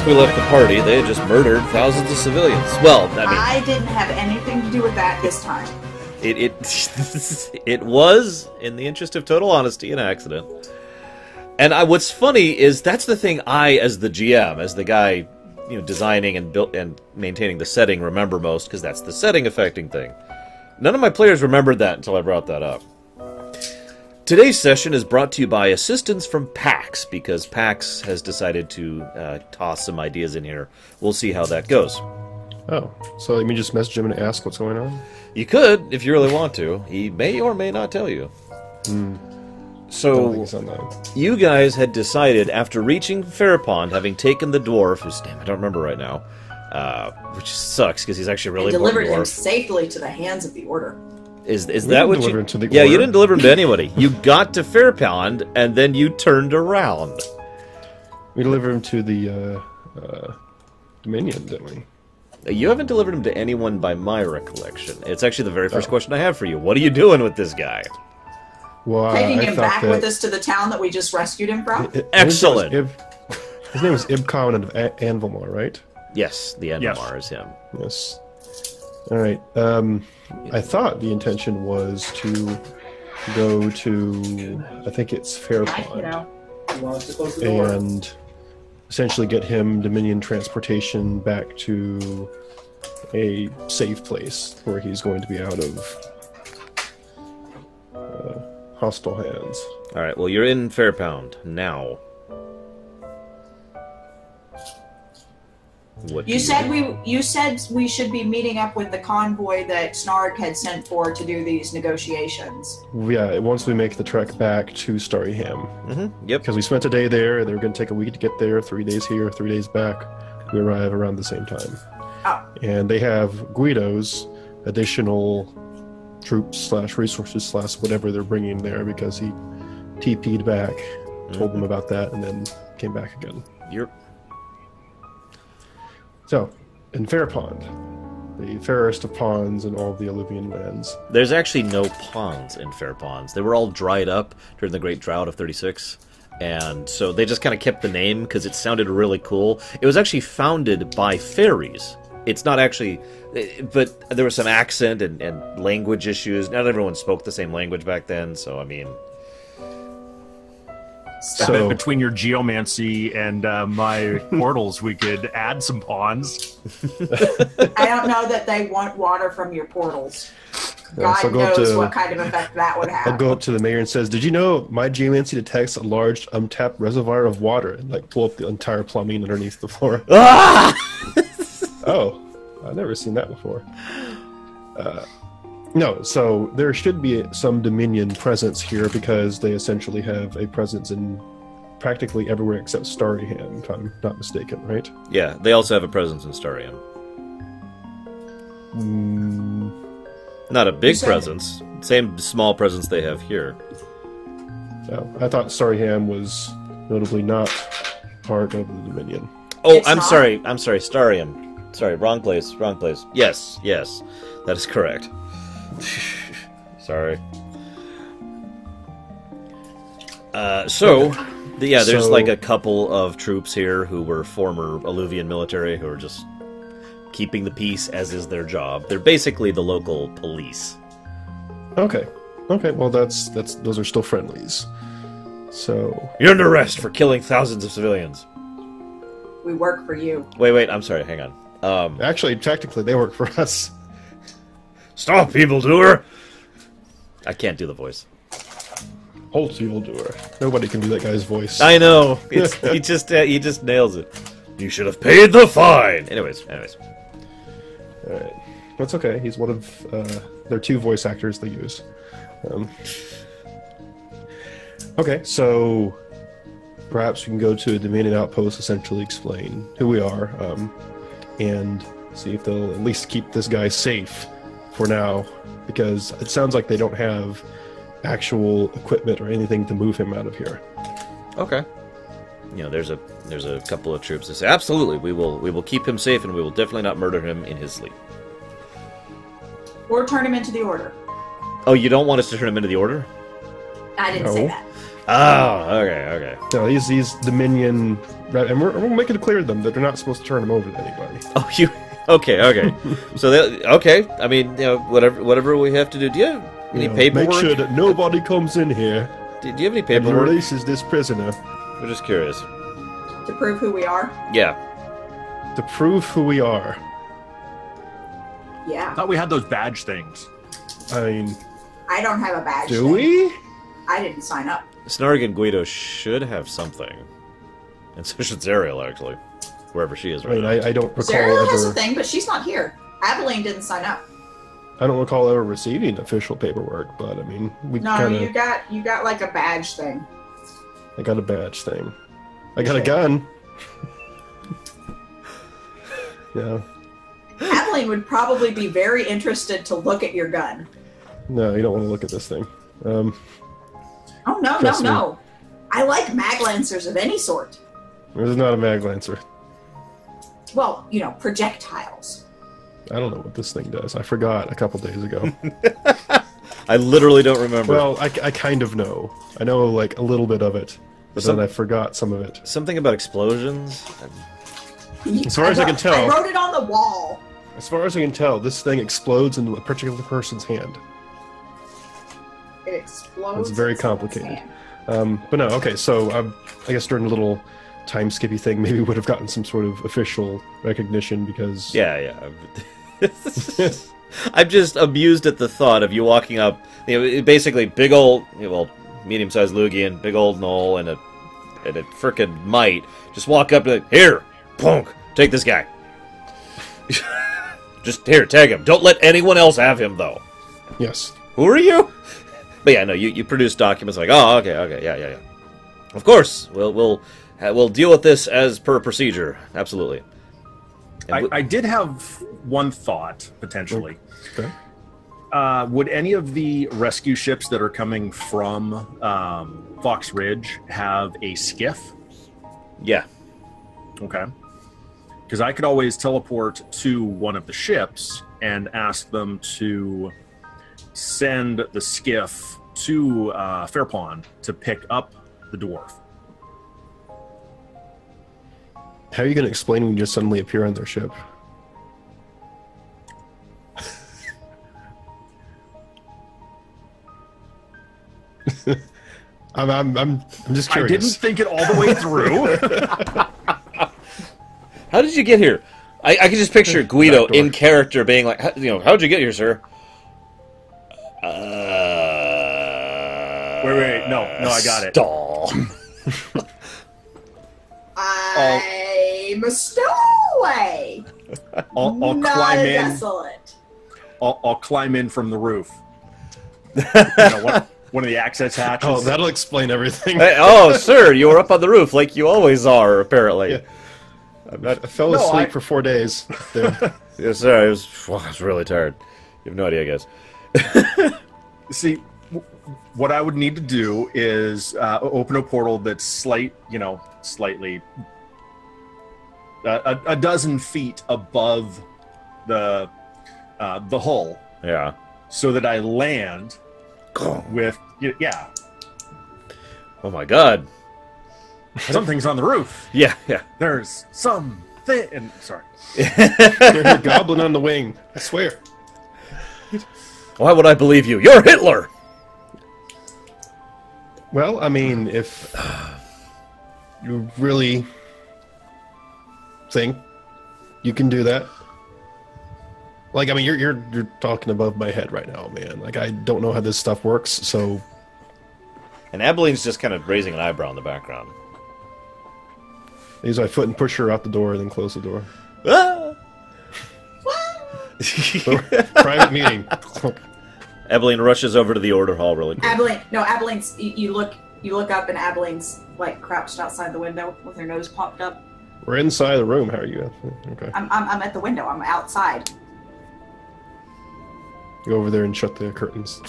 last we left the party, they had just murdered thousands of civilians. Well, I mean, I didn't have anything to do with that this time. It was, in the interest of total honesty, an accident. And what's funny is that's the thing I, as the GM, as the guy, designing and built and maintaining the setting, remember most, because that's the setting affecting thing. None of my players remembered that until I brought that up. Today's session is brought to you by assistance from PAX, because PAX has decided to toss some ideas in here. We'll see how that goes. Oh, so let me just message him and ask what's going on? You could, if you really want to. He may or may not tell you. So, you guys had decided, after reaching Fairpond, having taken the dwarf, whose name I don't remember right now, which sucks, because he's actually a really important dwarf. Delivered him safely to the hands of the Order. Is that what you... Yeah, you didn't deliver him to anybody. You got to Fairpond, and then you turned around. We delivered him to the Dominion, didn't we? You haven't delivered him to anyone by my recollection. It's actually the very first question I have for you. What are you doing with this guy? Well, Taking him back with us to the town that we just rescued him from? Excellent! His name is Ibcon of Anvilmar, right? Yes, the Anvilmar is him. Yes. Alright, I thought the intention was to go to, I think it's Fairpond, and essentially get him Dominion transportation back to a safe place where he's going to be out of hostile hands. Alright, well, you're in Fairpond now. You said we should be meeting up with the convoy that Snarg had sent for to do these negotiations. Yeah, once we make the trek back to Starryham. Yep. Because we spent a day there, they were going to take a week to get there, 3 days here, 3 days back. We arrive around the same time. Oh. And they have Guido's additional troops / resources / whatever they're bringing there, because he TP'd back, told them about that, and then came back again. So, in Fairpond, the fairest of ponds in all of the Alluvian lands. There's actually no ponds in Fairponds. They were all dried up during the Great Drought of 36, and so they just kind of kept the name because it sounded really cool. It was actually founded by fairies. It's not actually... But there was some accent and language issues. Not everyone spoke the same language back then, so, I mean... So between your geomancy and my portals, we could add some ponds. I don't know that they want water from your portals. God knows what kind of effect that would have. I'll go up to the mayor and says, "Did you know my geomancy detects a large untapped reservoir of water?" And pull up the entire plumbing underneath the floor. Ah! Oh, I've never seen that before. No, so there should be some Dominion presence here because they essentially have a presence in practically everywhere except Starryham, if I'm not mistaken, right? Yeah, they also have a presence in Starryham. Not a big presence. Same small presence they have here. No, I thought Starryham was notably not part of the Dominion. Oh, I'm sorry, Starryham. Sorry, wrong place. Yes, that is correct. Sorry. There's like a couple of troops here who were former Alluvian military who are just keeping the peace, as is their job. They're basically the local police. Okay. Well, those are still friendlies. So you're under arrest for killing thousands of civilians. We work for you. Wait. I'm sorry. Hang on. Actually, technically, they work for us. Stop, evildoer! I can't do the voice. Halt, evildoer. Nobody can do that guy's voice. I know. He just nails it. You should have paid the fine. Anyways. All right, that's okay. He's one of their 2 voice actors they use. Okay, so perhaps we can go to a Dominion outpost, essentially explain who we are, and see if they'll at least keep this guy safe. For now, because it sounds like they don't have actual equipment or anything to move him out of here. Okay. There's a couple of troops that say, absolutely, we will keep him safe, and we will definitely not murder him in his sleep. Or turn him into the Order. Oh, you don't want us to turn him into the Order? I didn't say that. Oh, okay. No, these Dominion, and we're making it clear to them that they're not supposed to turn them over to anybody. Oh, you. Okay. So okay. I mean, whatever we have to do. Do you have any paperwork? Make sure that nobody comes in here Do you have any and paperwork? releases this prisoner. We're just curious. To prove who we are? Yeah. To prove who we are. I Yeah. thought we had those badge things. I mean, I don't have a badge. do thing. we? I didn't sign up. Snarg and Guido should have something, and so should Zariel actually, wherever she is I right mean, now. I don't recall Zariel has a ever. thing, but she's not here. Abilene didn't sign up. I don't recall ever receiving official paperwork, but I mean, we No, kind you of. got like a badge thing. I got a badge thing. I got a gun. Yeah. Abilene would probably be very interested to look at your gun. No, you don't want to look at this thing. Oh no, Trust me. no. I like mag lancers of any sort. This is not a mag lancer. Well, projectiles. I don't know what this thing does. I forgot a couple days ago. I literally don't remember. Well, I kind of know. I know like a little bit of it, but Some- then I forgot some of it. Something about explosions. As far as I can tell- I wrote it on the wall. As far as I can tell, this thing explodes in a particular person's hand. It explodes. It's very in someone's complicated. hand. But no, okay, so I guess during the little time skippy thing, maybe we would have gotten some sort of official recognition because... Yeah. I'm just amused at the thought of you walking up, basically big old, medium-sized Lugian, big old Knoll, and a frickin' mite. Just walk up to here, punk, take this guy. Just here, tag him. Don't let anyone else have him, though. Yes. Who are you? But yeah, no, you produce documents like, oh, okay, yeah. Of course, we'll deal with this as per procedure. Absolutely. And I did have one thought, potentially. Okay. Would any of the rescue ships that are coming from Fox Ridge have a skiff? yeah. Okay. Because I could always teleport to one of the ships and ask them to send the skiff to Fairpond to pick up the dwarf. How are you going to explain when you just suddenly appear on their ship? I'm just I curious. didn't think it all the way through. How did you get here? I can just picture Guido in character being like, how'd you get here, sir? Wait, no, I got it. Stall. I'm a stowaway. I'll Not climb a in. desolate. I'll climb in from the roof. One of the access hatches. Oh, that'll explain everything. Hey, oh, sir, you were up on the roof like you always are, apparently. Yeah. I fell asleep for 4 days. There. Yes, sir. I was really tired. You have no idea, guys. See, what I would need to do is open a portal that's slightly a dozen feet above the hull, Yeah. so that I land with Oh my God. something's on the roof. Yeah. There's something. And sorry, There's a goblin on the wing. I swear. Why would I believe you? You're Hitler. Well, I mean, if you really think you can do that, like, I mean, you're talking above my head right now, man. Like, I don't know how this stuff works, so And Abeline's just kind of raising an eyebrow in the background. I use my foot and push her out the door, and then close the door. Ah! Private meeting. Abeline rushes over to the order hall really quick. Abeline's. You look up, and Abeline's like crouched outside the window with her nose popped up. We're inside the room. How are you? Okay. I'm at the window. I'm outside. Go over there and shut the curtains.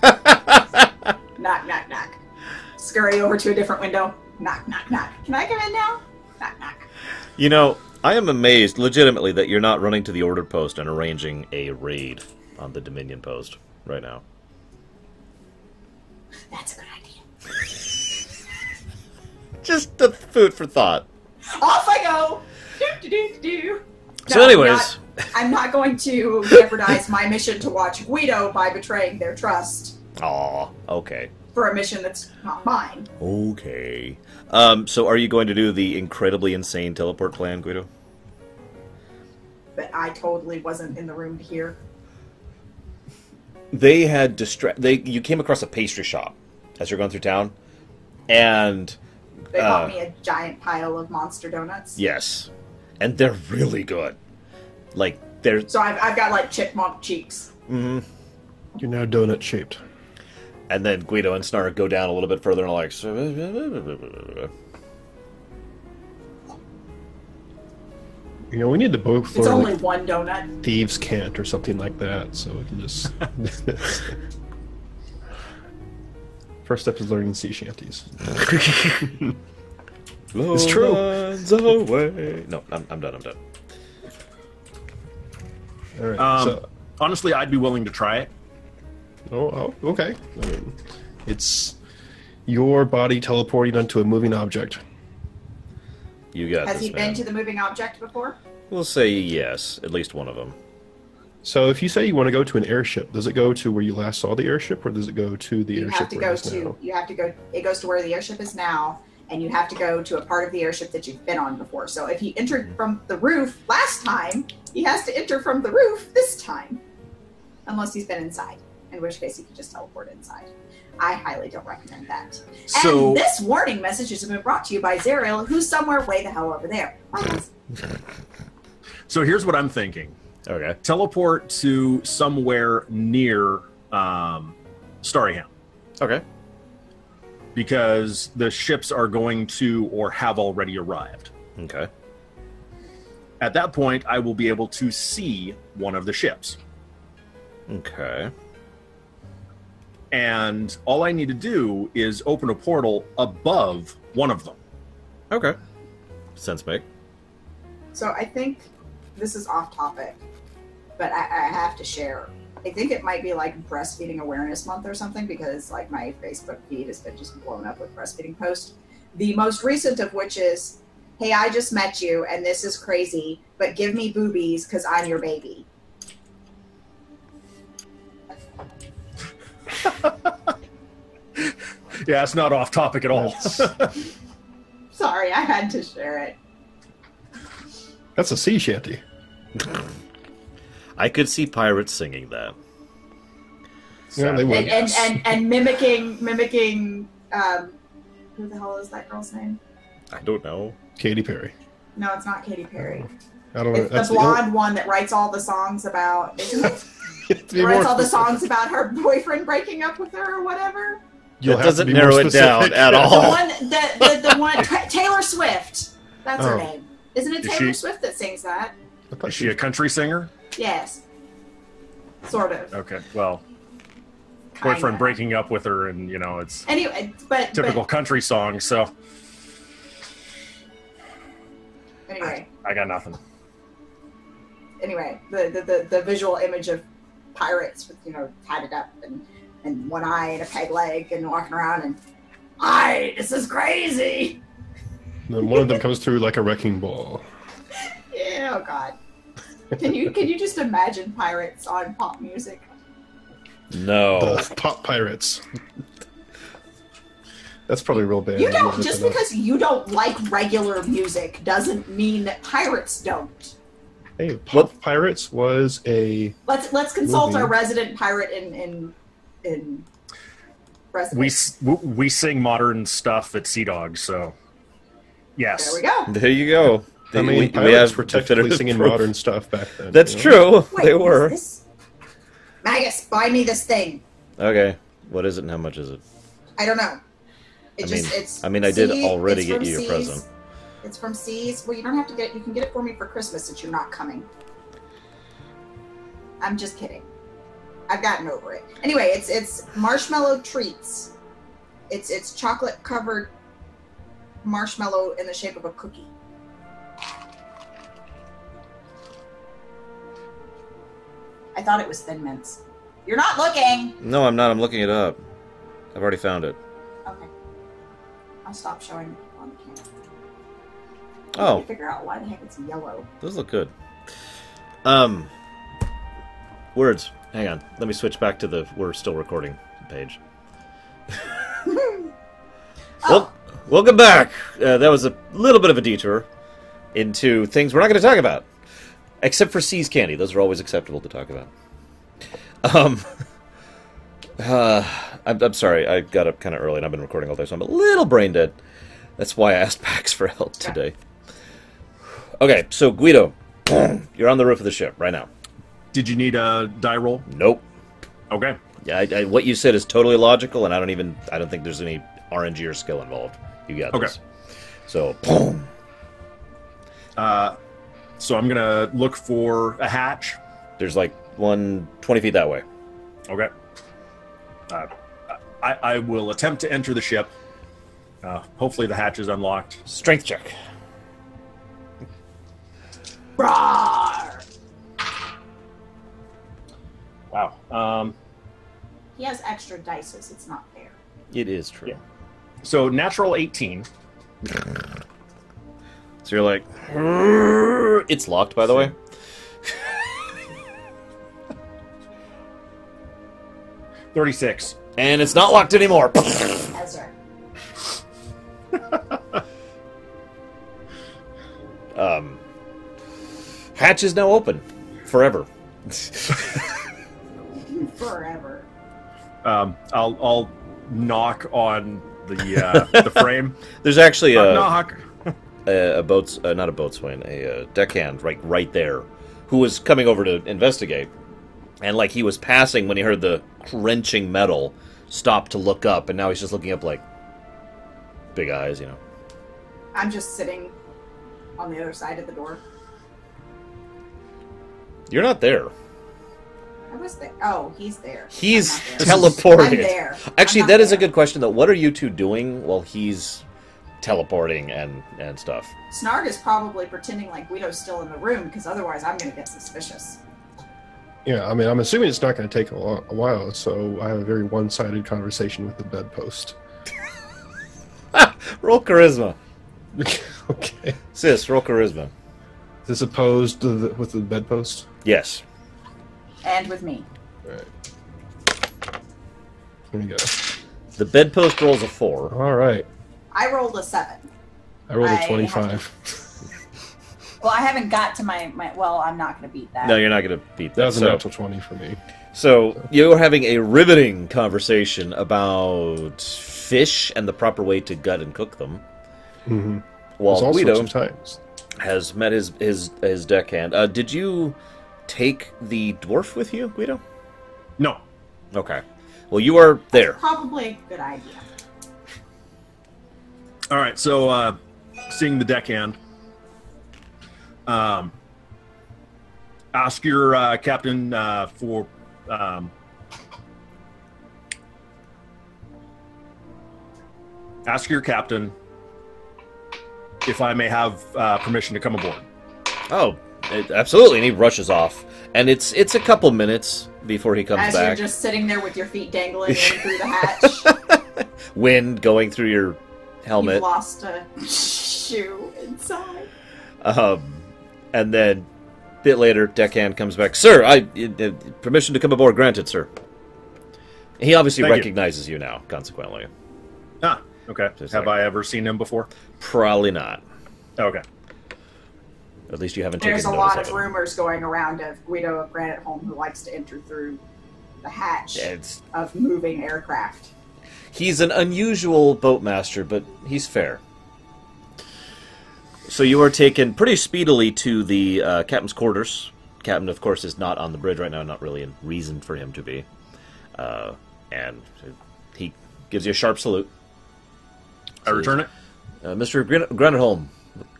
Knock, knock, knock. Scurry over to a different window. Knock, knock, knock. Can I come in now? Knock, knock. I am amazed, legitimately, that you're not running to the order post and arranging a raid on the Dominion post right now. That's a good idea. Just the food for thought. Off I go. Do, do, do, do. So No, anyways. I'm not going to jeopardize my mission to watch Guido by betraying their trust Aw, okay. for a mission that's not mine. Okay. So are you going to do the incredibly insane teleport plan, Guido? But I totally wasn't in the room to hear. They had you came across a pastry shop as you're going through town, and They bought me a giant pile of monster donuts. yes, and they're really good. Like they're So I've got like chipmunk cheeks. mm-hmm. You're now donut shaped. And then Guido and Snark go down a little bit further and are like, You know, we need to both It's learn only like, one donut. thieves' cant or something like that, so we can just. First step is learning sea shanties. it's true. Away. No, I'm done. All right. So, Honestly, I'd be willing to try it. okay. I mean, it's your body teleporting onto a moving object. You got Has this, he man. been to the moving object before? We'll say yes, at least one of them. So, if you say you want to go to an airship, does it go to where you last saw the airship, or does it go to the You airship have to where go it is to. now? You have to go. It goes to where the airship is now, and you have to go to a part of the airship that you've been on before. So if he entered from the roof last time, he has to enter from the roof this time, unless he's been inside. In which case, he could just teleport inside. I highly don't recommend that. So- and this warning message has been brought to you by Zariel, who's somewhere way the hell over there. So here's what I'm thinking. Okay. Teleport to somewhere near Starryham, Okay. because the ships are going to or have already arrived. Okay. At that point, I will be able to see one of the ships. Okay. And all I need to do is open a portal above one of them. Okay. Sense make. So I think this is off topic, but I have to share. I think it might be like Breastfeeding Awareness Month or something, because like my Facebook feed has been just blown up with breastfeeding posts. The most recent of which is, "Hey, I just met you and this is crazy, but give me boobies because I'm your baby." Yeah, it's not off topic at all. Sorry, I had to share it. That's a sea shanty. I could see pirates singing that. Yeah, they would. And mimicking who the hell is that girl's name? I don't know. Katy Perry. No, it's not Katy Perry. I don't know. It's the blonde one that writes all the songs about, isn't it? Writes all the songs about her boyfriend breaking up with her or whatever. You'll That have to doesn't be narrow more it down specific. at all. The one, Taylor Swift. That's her Oh. name. Isn't it Is Taylor she- Swift that sings that? I thought Is she a country singer? Yes. Sort of. Okay, well, Kinda. boyfriend breaking up with her, and you know, it's Anyway, but typical country song. So anyway, I got nothing. the visual image of pirates with, tatted up and one eye and a peg leg and walking around and, this is crazy. And then one of them comes through like a wrecking ball. Yeah, oh god. Can you just imagine pirates on pop music? No. The pop pirates. That's probably real bad. You don't, just because you don't like regular music doesn't mean that pirates don't. Hey, Pop Pirates was a... Let's consult Movie. our resident pirate in residence. We sing modern stuff at Sea Dog, so yes. There we go. There you go. I mean, we pirates have were technically definitive singing proof. modern stuff back then. That's you know? true. Wait, They what's were. this? Magus, buy me this thing. Okay. What is it and how much is it? I don't know. I did already it's get from you your Seas. present. It's from Seas. Well, you don't have to get it. You can get it for me for Christmas since you're not coming. I'm just kidding. I've gotten over it. Anyway, it's marshmallow treats. It's chocolate covered marshmallow in the shape of a cookie. I thought it was Thin Mints. You're not looking. No, I'm not. I'm looking it up. I've already found it. Okay. I'll stop showing. on the can. Oh. I figure out why the heck it's yellow. Those look good. Words. Hang on. Let me switch back to the we're still recording page. Well, welcome back. That was a little bit of a detour into things we're not going to talk about. Except for C's candy. Those are always acceptable to talk about. I'm sorry. I got up kind of early and I've been recording all day, so I'm a little brain dead. That's why I asked Pax for help today. Okay, so Guido, you're on the roof of the ship right now. Did you need a die roll? Nope. Okay. Yeah, what you said is totally logical, and I don't think there's any RNG or skill involved. You got this. So, boom. So I'm gonna look for a hatch. There's like 20 feet that way. Okay. I will attempt to enter the ship. Hopefully the hatch is unlocked. Strength check. Roar! Wow. He has extra dice, it's not fair. It is true. Yeah. So natural 18. So you're like, it's locked, by the way. 36. And it's not locked anymore. Ezra. Hatch is now open. Forever. Forever. I'll knock on the frame. There's actually Knock. a not a boatswain, a deckhand right there, who was coming over to investigate, and like he was passing when he heard the crunching metal, stopped to look up, and now he's just looking up like big eyes, you know. I'm just sitting on the other side of the door. You're not there. I was there. Oh, he's there. He's I'm not there. teleported. I'm there. Actually, I'm not that is a there. good question, though. What are you two doing while he's teleporting and stuff? Snarg is probably pretending like Guido's still in the room, because otherwise I'm going to get suspicious. Yeah, I mean, I'm assuming it's not going to take a while, so I have a very one-sided conversation with the bedpost. Roll charisma. Okay. Sis, roll charisma. Is this opposed to with the bedpost? Yes. And with me. All right. Here we go. The bedpost rolls a 4. All right. I rolled a 7. I rolled a I 25. Well, I haven't got to my well, I'm not going to beat that. No, you're not going to beat that. That was a natural 20 for me. So you're having a riveting conversation about fish and the proper way to gut and cook them. Mm-hmm. While all Guido sorts of times. has met his deckhand. Did you take the dwarf with you, Guido? No. Okay. Well, you are there. Probably a good idea. All right. So seeing the deckhand, ask your captain for. Ask your captain if I may have permission to come aboard. Oh, absolutely. And he rushes off. And it's a couple minutes before he comes As back. you're just sitting there with your feet dangling in through the hatch. Wind going through your helmet. You've lost a shoe inside. And then a bit later, deckhand comes back. Sir, permission to come aboard granted, sir. He obviously Thank you. recognizes you now, consequently. Ah, okay. Just Have like- I ever seen him before? Probably not. Okay. At least you haven't taken There's a notice lot of of it. rumors going around of Guido of Granite Home who likes to enter through the hatch of moving aircraft. He's an unusual boatmaster, but he's fair. So you are taken pretty speedily to the captain's quarters. Captain, of course, is not on the bridge right now, not really a reason for him to be. And he gives you a sharp salute. I return it. Mr. Granitholm,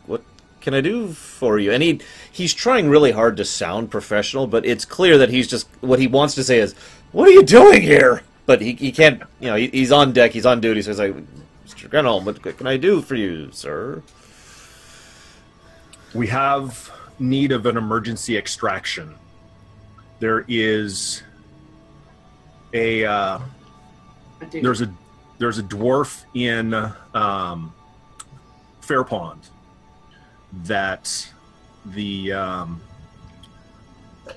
what can I do for you? And he's trying really hard to sound professional, but it's clear that he's just, what he wants to say is, what are you doing here? But he can't, he's on deck, he's on duty, so he's like, Mr. Granitholm, what can I do for you, sir? We have need of an emergency extraction. There is there's a dwarf in Fair Pond that the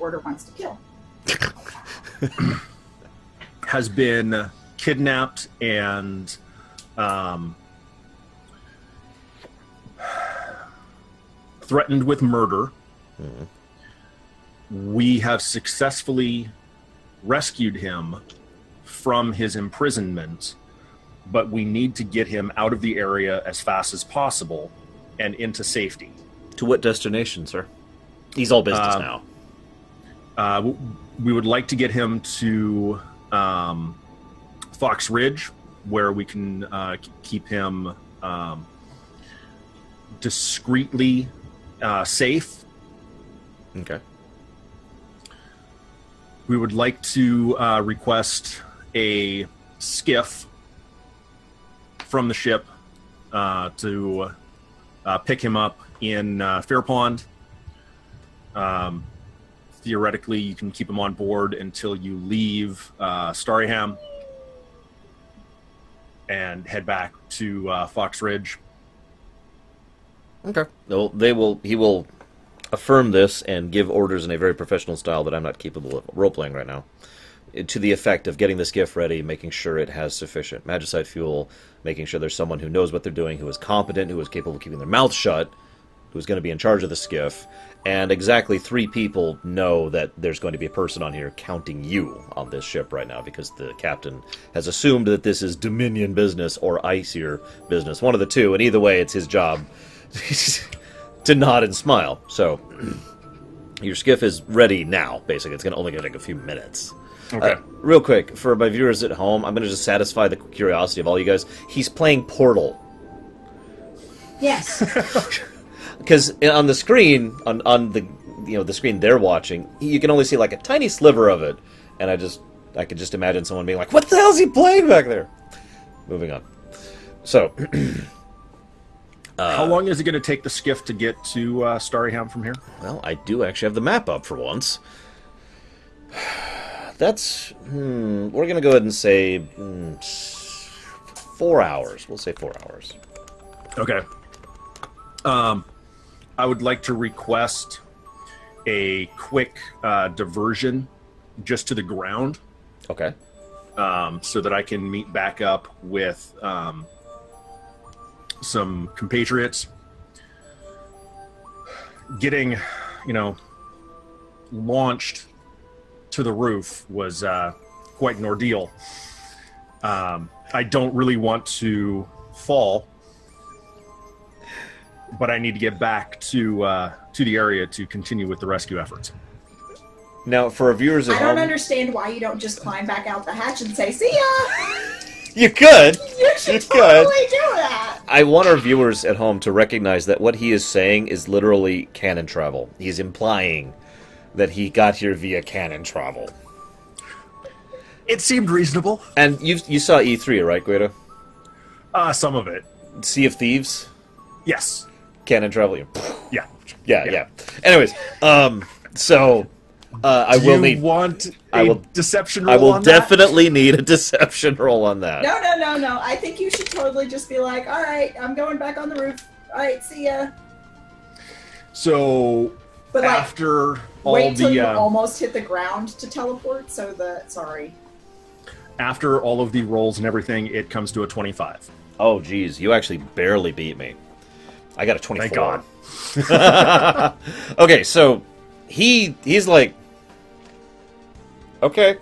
Order wants to kill. has been kidnapped and threatened with murder. We have successfully rescued him from his imprisonment, but we need to get him out of the area as fast as possible and into safety. To what destination, sir? He's all business now. We would like to get him to Fox Ridge, where we can keep him discreetly safe. Okay. We would like to request a skiff from the ship to pick him up in Fair Pond. Theoretically, you can keep him on board until you leave Starryham and head back to Fox Ridge. Okay. No, he will affirm this and give orders in a very professional style that I'm not capable of role-playing right now, to the effect of getting the skiff ready, making sure it has sufficient magicite fuel, making sure there's someone who knows what they're doing, who is competent, who is capable of keeping their mouth shut, who's going to be in charge of the skiff, and exactly 3 people know that there's going to be a person on here counting you on this ship right now, because the captain has assumed that this is Dominion business or Icier business, one of the two, and either way, it's his job to nod and smile. So, your skiff is ready now, basically. It's only going to take a few minutes. Okay. Real quick, for my viewers at home, I'm going to just satisfy the curiosity of all you guys. He's playing Portal. Yes. Because on the screen, on the the screen they're watching, you can only see like a tiny sliver of it, and I could just imagine someone being like, "What the hell is he playing back there?" Moving on. So, how long is it going to take the skiff to get to Starryham from here? Well, I do actually have the map up for once. That's we're going to go ahead and say 4 hours. We'll say 4 hours. Okay. I would like to request a quick diversion just to the ground. Okay. So that I can meet back up with some compatriots. Getting, launched to the roof was quite an ordeal. I don't really want to fall, but I need to get back to the area to continue with the rescue efforts. Now, for our viewers at home... I don't understand why you don't just climb back out the hatch and say, "See ya!" You could! You should totally do that! I want our viewers at home to recognize that what he is saying is literally canon travel. He's implying that he got here via canon travel. It seemed reasonable. And you saw E3, right, Guido? Some of it. Sea of Thieves? Yes. Canon travel? Yeah. Anyways, so... I will need. Want a deception roll? I will on definitely need a deception roll on that. No. I think you should totally just be like, "All right, I'm going back on the roof. All right, see ya." So, but after all wait till the you almost hit the ground to teleport. Sorry. After all of the rolls and everything, it comes to a 25. Oh, geez, you actually barely beat me. I got a 24. Thank God. Okay, so he's like, okay.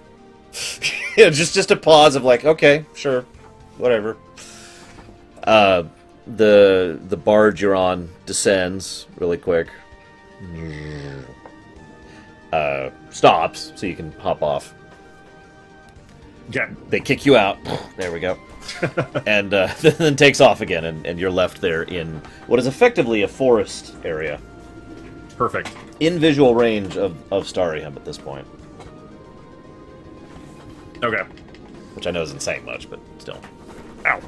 Yeah, just a pause of like, okay, sure, whatever. The barge you're on descends really quick. Stops so you can hop off. Yeah. They kick you out. There we go. And then takes off again, and you're left there in what is effectively a forest area. Perfect. In visual range of Starryham at this point. Okay. Which I know isn't saying much, but still. Ow.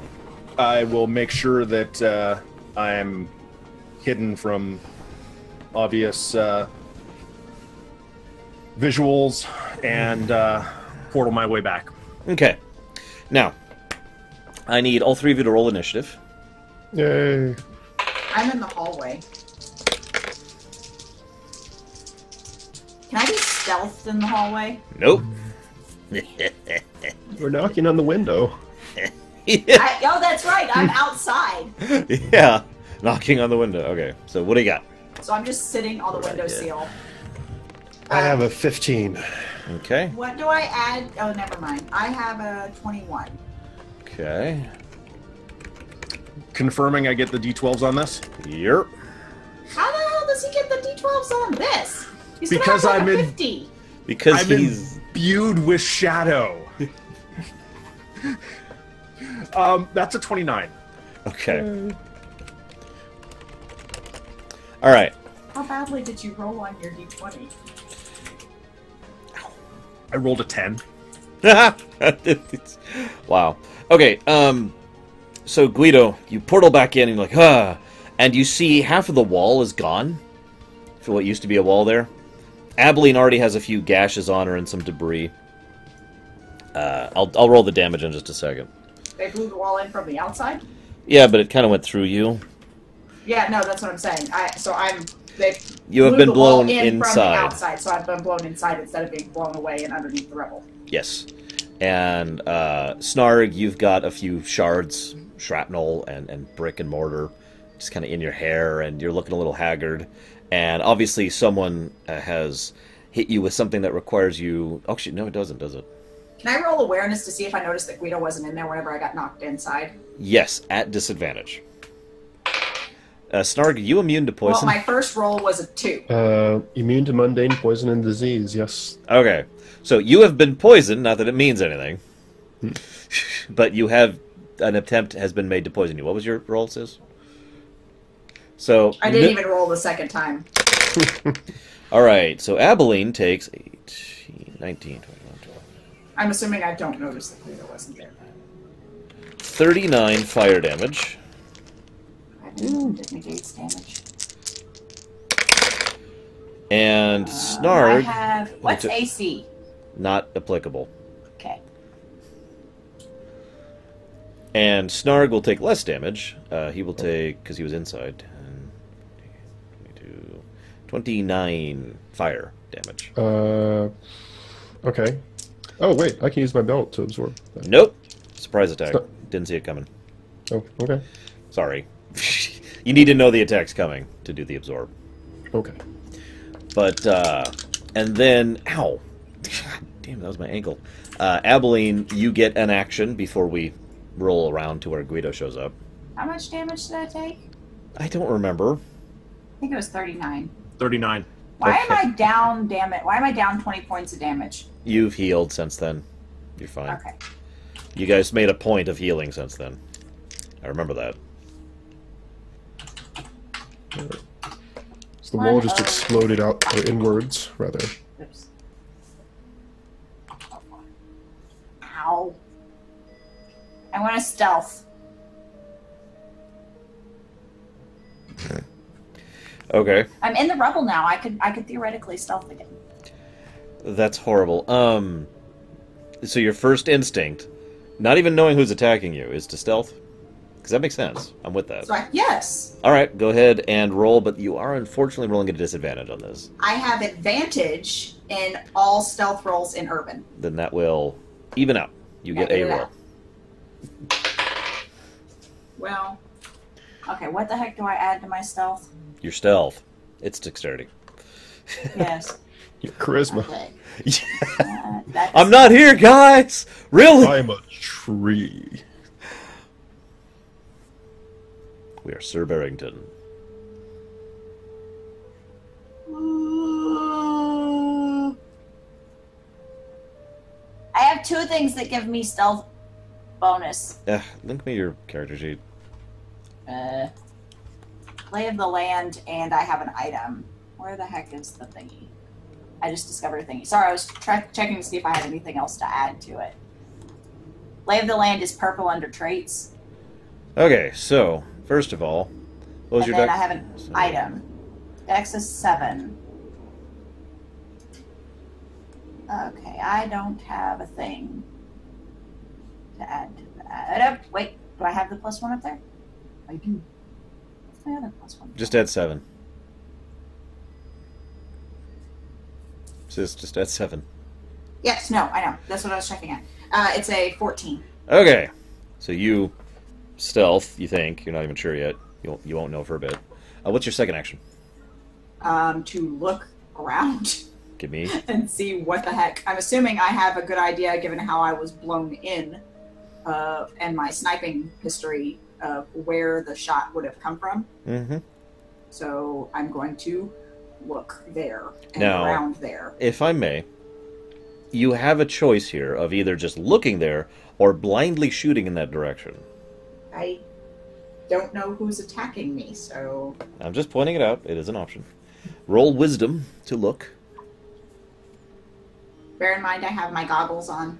I will make sure that I'm hidden from obvious visuals and portal my way back. Okay. Now, I need all 3 of you to roll initiative. Yay. I'm in the hallway. Can I be stealthed in the hallway? Nope. We're knocking on the window. Yeah. Oh, that's right. I'm outside. Yeah. Knocking on the window. Okay. So what do you got? So I'm just sitting on the windowsill. I have a 15. Okay. What do I add? Oh, never mind. I have a 21. Okay. Confirming I get the D12s on this? Yep. How the hell does he get the D12s on this? He's Because gonna have like I'm a in- 50. Because I'm he's imbued with shadow. That's a 29. okay. All right. How badly did you roll on your D20? I rolled a 10. Wow. Okay. So Guido, you portal back in, and you're like, and you see half of the wall is gone for what used to be a wall there. Abilene already has a few gashes on her and some debris. I'll roll the damage in just a second. They blew the wall in from the outside? Yeah, but it kind of went through you. Yeah, no, that's what I'm saying. You have blew been the wall blown in from the inside. outside, so I've been blown inside instead of being blown away and underneath the rubble. Yes. And Snarg, you've got a few shards, shrapnel, and brick and mortar just kind of in your hair, and you're looking a little haggard. And obviously someone has hit you with something that requires you... Oh, actually, no, it doesn't, does it? Can I roll awareness to see if I noticed that Guido wasn't in there whenever I got knocked inside? Yes, at disadvantage. Snarg, are you immune to poison? Well, my first roll was a 2. Immune to mundane poison and disease, yes. Okay. So you have been poisoned, not that it means anything. But you have... An attempt has been made to poison you. What was your roll, Sis? So... I didn't even roll the second time. Alright, so Abilene takes 18, 19, 21, 12... I'm assuming I don't notice that Guido wasn't there. 39 fire damage. It negates damage. And I Snarg, have... What's AC? not applicable. Okay. And Snarg will take less damage. He will take, because he was inside, 22, 29 fire damage. Okay. Oh, wait, I can use my belt to absorb that. Nope. Surprise attack. Stop. Didn't see it coming. Oh, okay. Sorry. You need to know the attack's coming to do the absorb. Okay. But, and then, ow. God damn, that was my ankle. Abilene, you get an action before we roll around to where Guido shows up. How much damage did I take? I don't remember. I think it was 39. 39. Why Okay. am I down, damn it? Why am I down 20 points of damage? You've healed since then. You're fine. Okay. You guys made a point of healing since then. I remember that. So the wall just exploded out, or inwards, rather. Oops. Ow. I want to stealth. Okay. I'm in the rubble now. I could theoretically stealth again. That's horrible. So your first instinct, not even knowing who's attacking you, is to stealth? Because that makes sense. I'm with that. So yes. Alright, go ahead and roll, but you are unfortunately rolling at a disadvantage on this. I have advantage in all stealth rolls in urban. Then that will even out. You get a roll. Well, okay, what the heck do I add to my stealth? Your stealth. It's dexterity. Yes. Your charisma. Okay. That's... I'm not here, guys! Really? I'm a tree. We are Sir Barrington. I have 2 things that give me stealth bonus. Link me your character sheet. Lay of the land, and I have an item. Where the heck is the thingy? I just discovered a thingy. Sorry, I was checking to see if I had anything else to add to it. Lay of the land is purple under traits. Okay, so, first of all, what was And your then I have an item. Dex is 7. Okay, I don't have a thing to add to that. Wait, do I have the +1 up there? I do. my other +1? Just add 7. Just add 7. Yes, no, I know. That's what I was checking at. It's a 14. Okay. So you stealth, you think. You're not even sure yet. You won't know for a bit. What's your second action? To look around. Give me. And see what the heck. I'm assuming I have a good idea, given how I was blown in, and my sniping history of where the shot would have come from. Mm-hmm. So I'm going to look there and now, around there. If I may, you have a choice here of either just looking there or blindly shooting in that direction. I don't know who's attacking me, so... I'm just pointing it out. It is an option. Roll wisdom to look. Bear in mind I have my goggles on.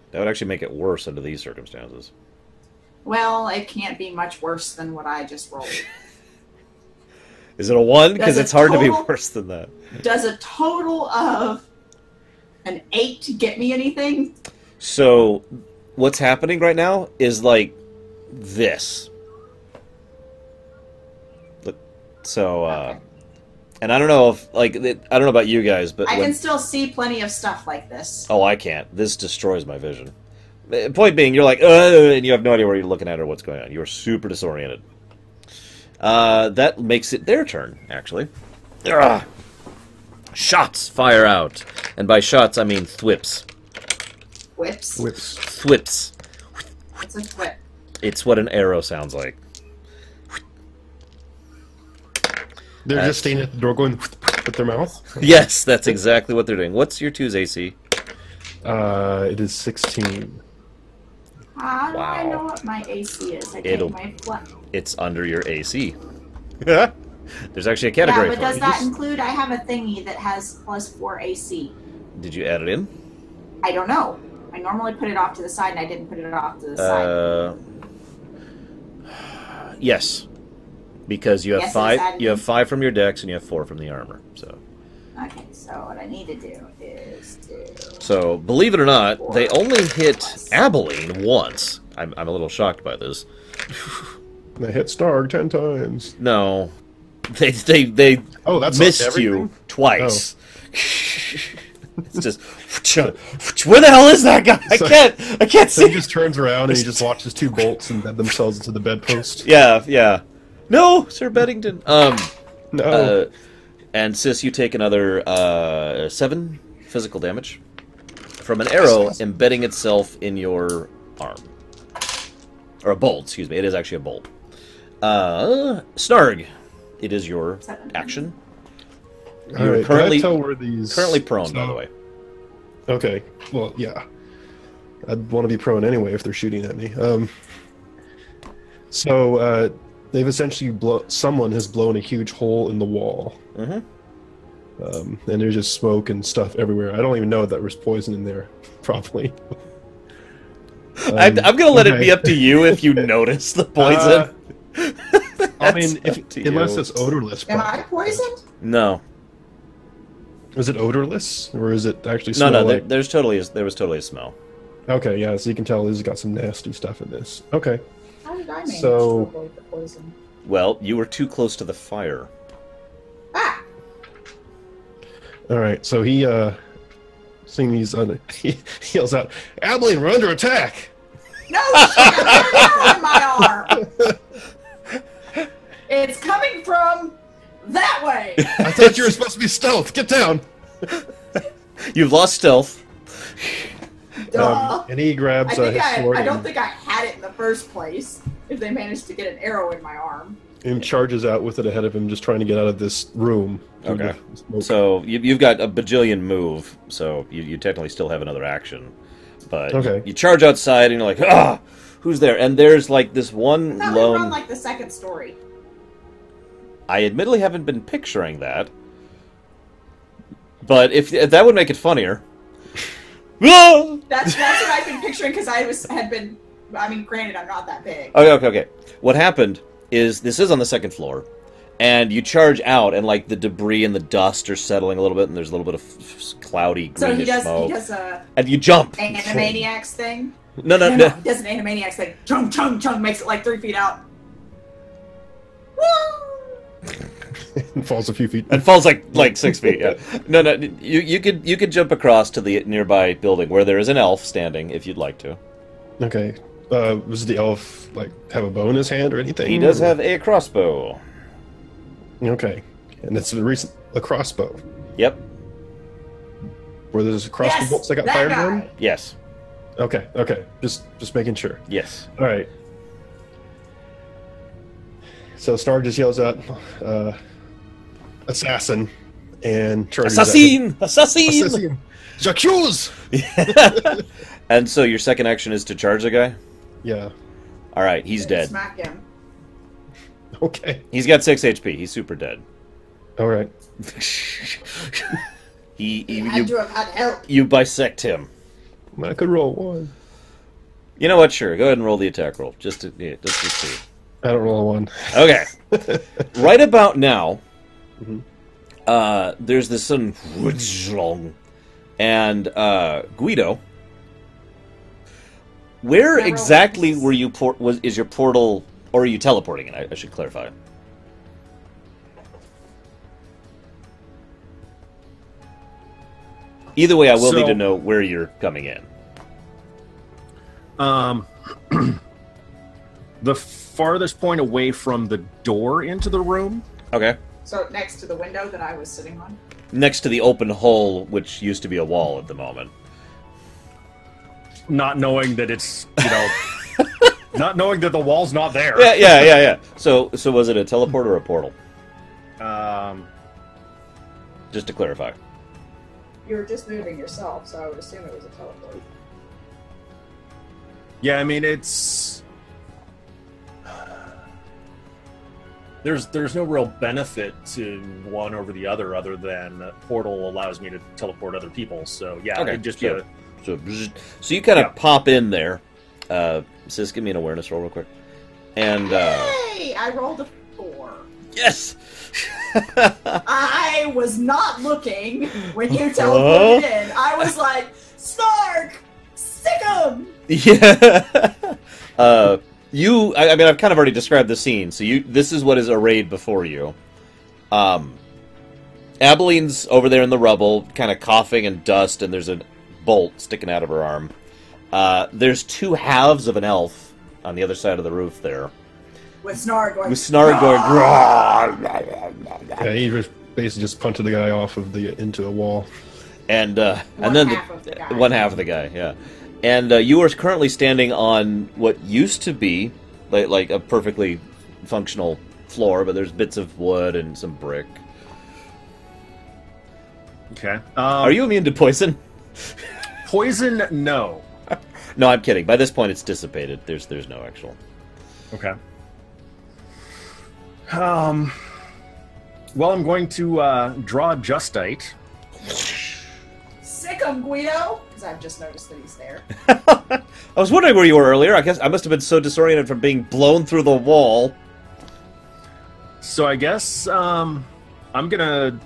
That would actually make it worse under these circumstances. Well, it can't be much worse than what I just rolled. Is it a 1? Because it's hard to be worse than that. Does a total of an 8 get me anything? So, what's happening right now is like this. So, Okay. and I don't know if, like, I don't know about you guys, but I can still see plenty of stuff like this. Oh, I can't. This destroys my vision. Point being, you're like, and you have no idea where you're looking at or what's going on. You're super disoriented. That makes it their turn, actually. Ugh. Shots fire out. And by shots, I mean thwips. Whips? Whips. Thwips. What's a whip? It's what an arrow sounds like. They're just standing at the door going with their mouth? Yes, that's exactly what they're doing. What's your 2's AC? It is 16. How do I Wow. know what my AC is? I It'll- take my flat. It's under your AC. There's actually a category Yeah, but for does it. that include? I have a thingy that has +4 AC. Did you add it in? I don't know. I normally put it off to the side, and I didn't put it off to the side. Yes. Because you have Yes, it's 5 added you have in. 5 from your dex and you have 4 from the armor. Okay, so what I need to do is to... So believe it or not, they only hit Abilene once. I'm a little shocked by this. They hit Starg 10 times. No. They Oh, that's missed not you everything? twice. It's just where the hell is that guy? I can't So he see. just turns around and he just watches 2 bolts embed themselves into the bedpost. Yeah. No, Sir Beddington. No. And Sis, you take another 7 physical damage from an arrow embedding itself in your arm. Or a bolt, excuse me. It is actually a bolt. Snarg, it is your 7. action. All You're right, currently can I tell where these... prone, by the way. Okay. Well, yeah. I'd want to be prone anyway if they're shooting at me. So they've essentially someone has blown a huge hole in the wall. Mm-hmm. And there's just smoke and stuff everywhere. I don't even know that there was poison in there, probably. I'm going to let it be okay. up to you if you notice the poison. I mean, That's up to unless you. it's odorless. Am probably. I poisoned? No. Is it odorless, or is it actually No, smell there was totally a smell. Okay, yeah, so you can tell this has got some nasty stuff in this. Okay. How did I manage So- to avoid the poison? Well, you were too close to the fire. Ah! All right, so seeing these, he yells out, "Abilene, we're under attack!" No, shit! I got an arrow in my arm! It's coming from that way! I thought you were supposed to be stealth. Get down. You've lost stealth. Duh! And he grabs his sword I don't think I had it in the first place, if they managed to get an arrow in my arm. and charges out with it ahead of him, just trying to get out of this room. Okay. So you've got a bajillion move, so you technically still have another action. But Okay. you charge outside and you're like, ah, who's there? And there's like this one I thought we were on lone... like the second story. I admittedly haven't been picturing that. But if that would make it funnier. Ah! That's what I've been picturing because had been. I mean, granted, I'm not that big. Okay. What happened is this is on the second floor, and you charge out, and like the debris and the dust are settling a little bit, and there's a little bit of cloudy So greenish he does smoke, a and you jump. Animaniacs thing. No. He does an Animaniacs thing. Chung, chung, chung, makes it like 3 feet out. And falls a few feet. And falls like 6 feet. Yeah. No. You could jump across to the nearby building where there is an elf standing if you'd like to. Okay. Was the elf have a bow in his hand or anything? He does have a crossbow. Okay, and it's a crossbow. Yep. Where there's crossbow bolts that got fired in. Yes. Okay. Just making sure. Yes. All right. So Snar just yells out, "Assassin!" and charges. Assassin! J'accuse! And so your second action is to charge the guy? Yeah. All right, he's dead. Smack him. Okay. He's got 6 HP. He's super dead. All right. You had to have had help. You bisect him. I could roll one. You know what? Sure, go ahead and roll the attack roll. Just to see. I don't roll a one. Okay. Right about now, there's this sudden and Guido. Where exactly were you? Is your portal, or are you teleporting it? I should clarify. Either way, I will need to know where you're coming in. The farthest point away from the door into the room. Okay. So next to the window that I was sitting on? Next to the open hole, which used to be a wall at the moment. Not knowing that it's, not knowing that the wall's not there. Yeah. So was it a teleport or a portal? Just to clarify. You were just moving yourself, so I would assume it was a teleport. Yeah, I mean, it's... There's no real benefit to one over the other than portal allows me to teleport other people. So, yeah, okay. It'd just be a... So you kind of pop in there. Sis, give me an awareness roll real quick. And hey! I rolled a 4. Yes! I was not looking when you teleported in. I was like, Snark! Sick 'em! Yeah. I mean, I've kind of already described the scene. So this is what is arrayed before you. Abeline's over there in the rubble, kind of coughing and dust, and there's a bolt sticking out of her arm. There's 2 halves of an elf on the other side of the roof there. With Snark going... Yeah, he basically just punted the guy off of into a wall. And then one half of the guy, yeah. And you are currently standing on what used to be like a perfectly functional floor, but there's bits of wood and some brick. Okay. Are you immune to poison? Poison, no. No, I'm kidding. By this point, it's dissipated. There's no actual. Okay. Well, I'm going to draw Justite. Sick 'em, Guido! Because I've just noticed that he's there. I was wondering where you were earlier. I guess I must have been so disoriented from being blown through the wall. So I guess I'm going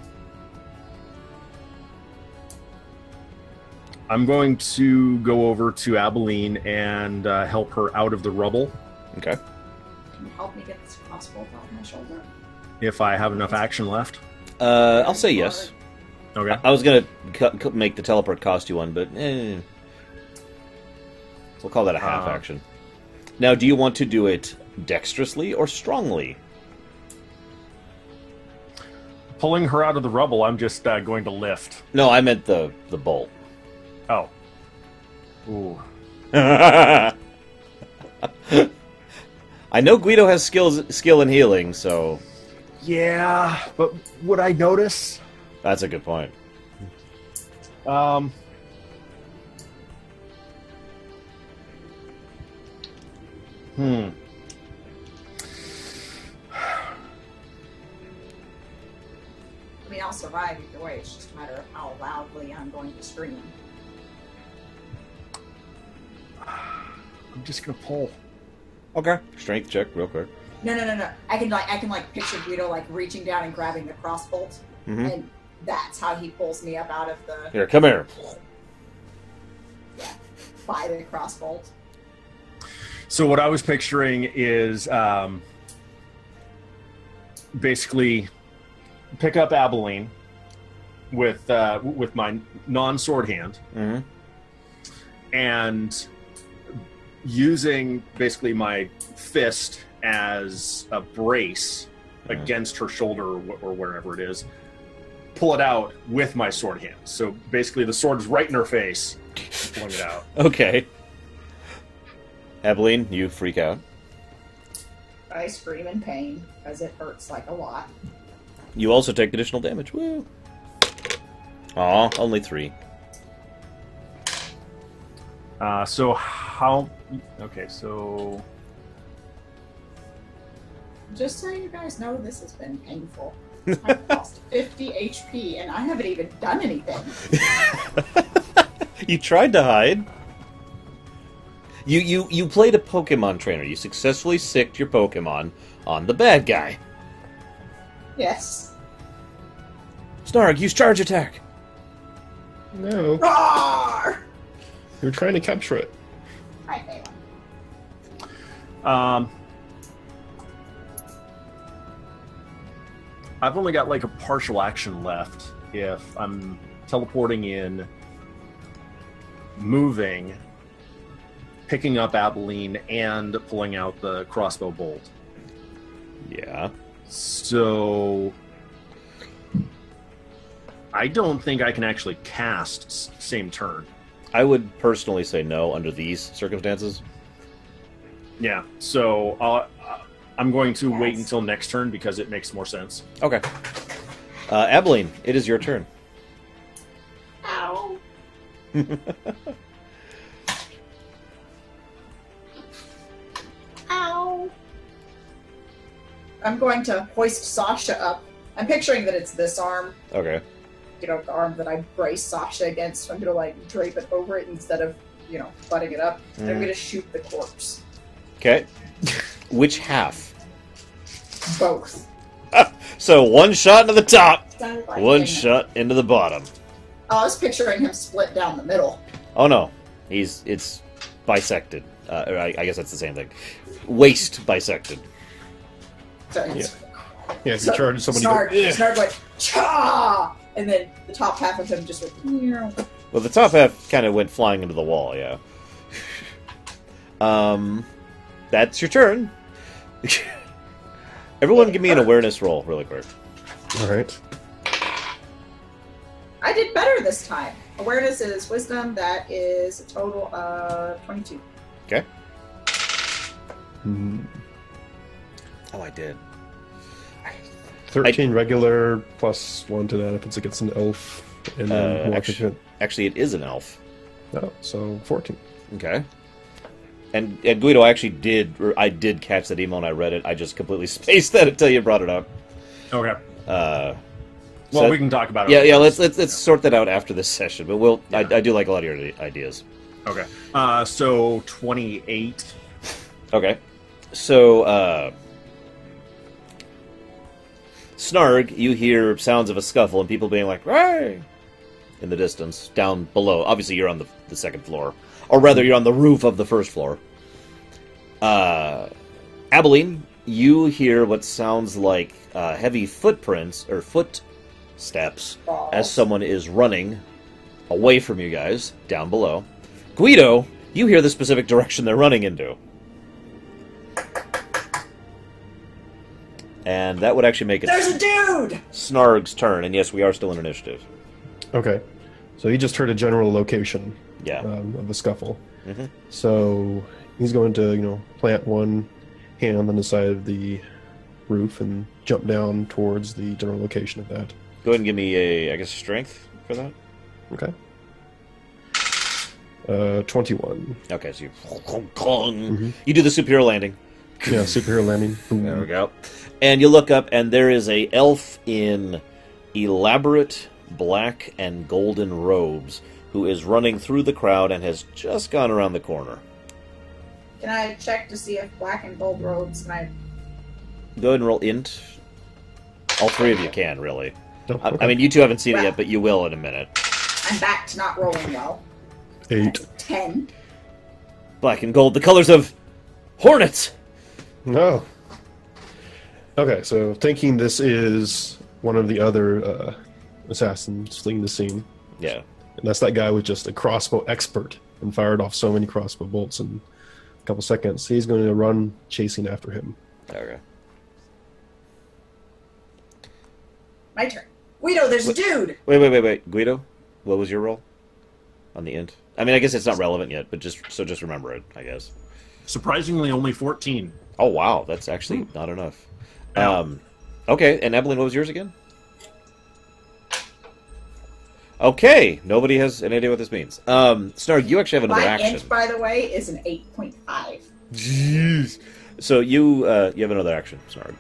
to go over to Abeline and help her out of the rubble. Okay. Can you help me get this crossbow off my shoulder? If I have enough action left. I'll say yes. Okay. I was going to make the teleport cost you one, but we'll call that a half action. Now, do you want to do it dexterously or strongly? Pulling her out of the rubble, I'm just going to lift. No, I meant the bolt. Oh. Ooh. I know Guido has skill in healing, so... Yeah, but would I notice? That's a good point. I mean, I'll survive either way. It's just a matter of how loudly I'm going to scream. I'm just gonna pull. Okay. Strength check, real quick. No. I can picture Guido reaching down and grabbing the crossbolt, and that's how he pulls me up out of the. Here, come here. Yeah, by the crossbolt. So what I was picturing is basically pick up Abilene with my non-sword hand, and using basically my fist as a brace against her shoulder or wherever it is, pull it out with my sword hand. So basically the sword is right in her face, pulling it out. Okay. Abilene, you freak out. I scream in pain because it hurts like a lot. You also take additional damage. Woo! Aw, only 3. So how... Okay, so... Just so you guys know, this has been painful. I've lost 50 HP, and I haven't even done anything. You tried to hide. You played a Pokemon trainer. You successfully sicked your Pokemon on the bad guy. Yes. Snarg, use charge attack. No. Roar! You're trying to capture it. Hi, Balin. I've only got like a partial action left if I'm teleporting in, moving, picking up Abilene, and pulling out the crossbow bolt. Yeah. So I don't think I can actually cast same turn. I would personally say no under these circumstances. Yeah, so I'm going to wait until next turn because it makes more sense. Okay. Abilene, it is your turn. Ow. Ow. I'm going to hoist Sasha up. I'm picturing that it's this arm. Okay. You know, the arm that I brace Sasha against. I'm going to, like, drape it over it instead of, you know, butting it up. And I'm going to shoot the corpse. Okay. Which half? Both. So one shot into the top, Like one shot into the bottom. I was picturing him split down the middle. Oh no, it's bisected. I guess that's the same thing. Waist bisected. So it's, Yeah, if you charge somebody... Snarg went, cha! And then the top half of him just went, meow. Well, the top half kind of went flying into the wall, yeah. That's your turn. Everyone give me an awareness roll really quick. Alright. I did better this time. Awareness is wisdom. That is a total of 22. Okay. Mm, Oh, I did. 13 regular, plus 1 to that if it's against an elf. And then Actually, it is an elf. Oh, so 14. Okay. And Guido, I did catch that email and I read it. I just completely spaced that until you brought it up. Okay. Well, So we can talk about it. Yeah. Let's sort that out after this session. But I do like a lot of your ideas. Okay. So 28. Okay. So Snarg, you hear sounds of a scuffle and people being like, "Hey!" in the distance, down below. Obviously, you're on the second floor. Or rather, you're on the roof of the first floor. Abilene, you hear what sounds like heavy footprints, or footsteps, as someone is running away from you guys, down below. Guido, you hear the specific direction they're running into. And that would actually make it... There's a dude! Snarg's turn, and yes, we are still in initiative. Okay. So he just heard a general location of the scuffle. Mm-hmm. So he's going to, plant one hand on the side of the roof and jump down towards the general location of that. Go ahead and give me a strength for that. Okay. 21. Okay, so you do the superior landing. Yeah, superior landing. There we go. And you look up, and there is a elf in elaborate black and golden robes who is running through the crowd and has just gone around the corner. Can I check to see if black and gold robes, can I... Go ahead and roll int. All three of you can, really. Oh, okay. I mean, you two haven't seen it yet, but you will in a minute. I'm back to not rolling well. 8. That's 10. Black and gold, the colors of hornets! No. Okay, so thinking this is one of the other assassins fleeing the scene. Yeah. And that's that guy with just a crossbow expert and fired off so many crossbow bolts in a couple seconds. He's going to run chasing after him. Okay. My turn. Guido, there's a dude! Wait. Guido, what was your role on the int? I mean, I guess it's not relevant yet, but just remember it, I guess. Surprisingly, only 14. Oh, wow. That's actually not enough. Yeah. Okay, and Evelyn, what was yours again? Okay, nobody has any idea what this means. Snarg, you actually have another My action. int, by the way, is an 8.5. Jeez. So you have another action, Snarg.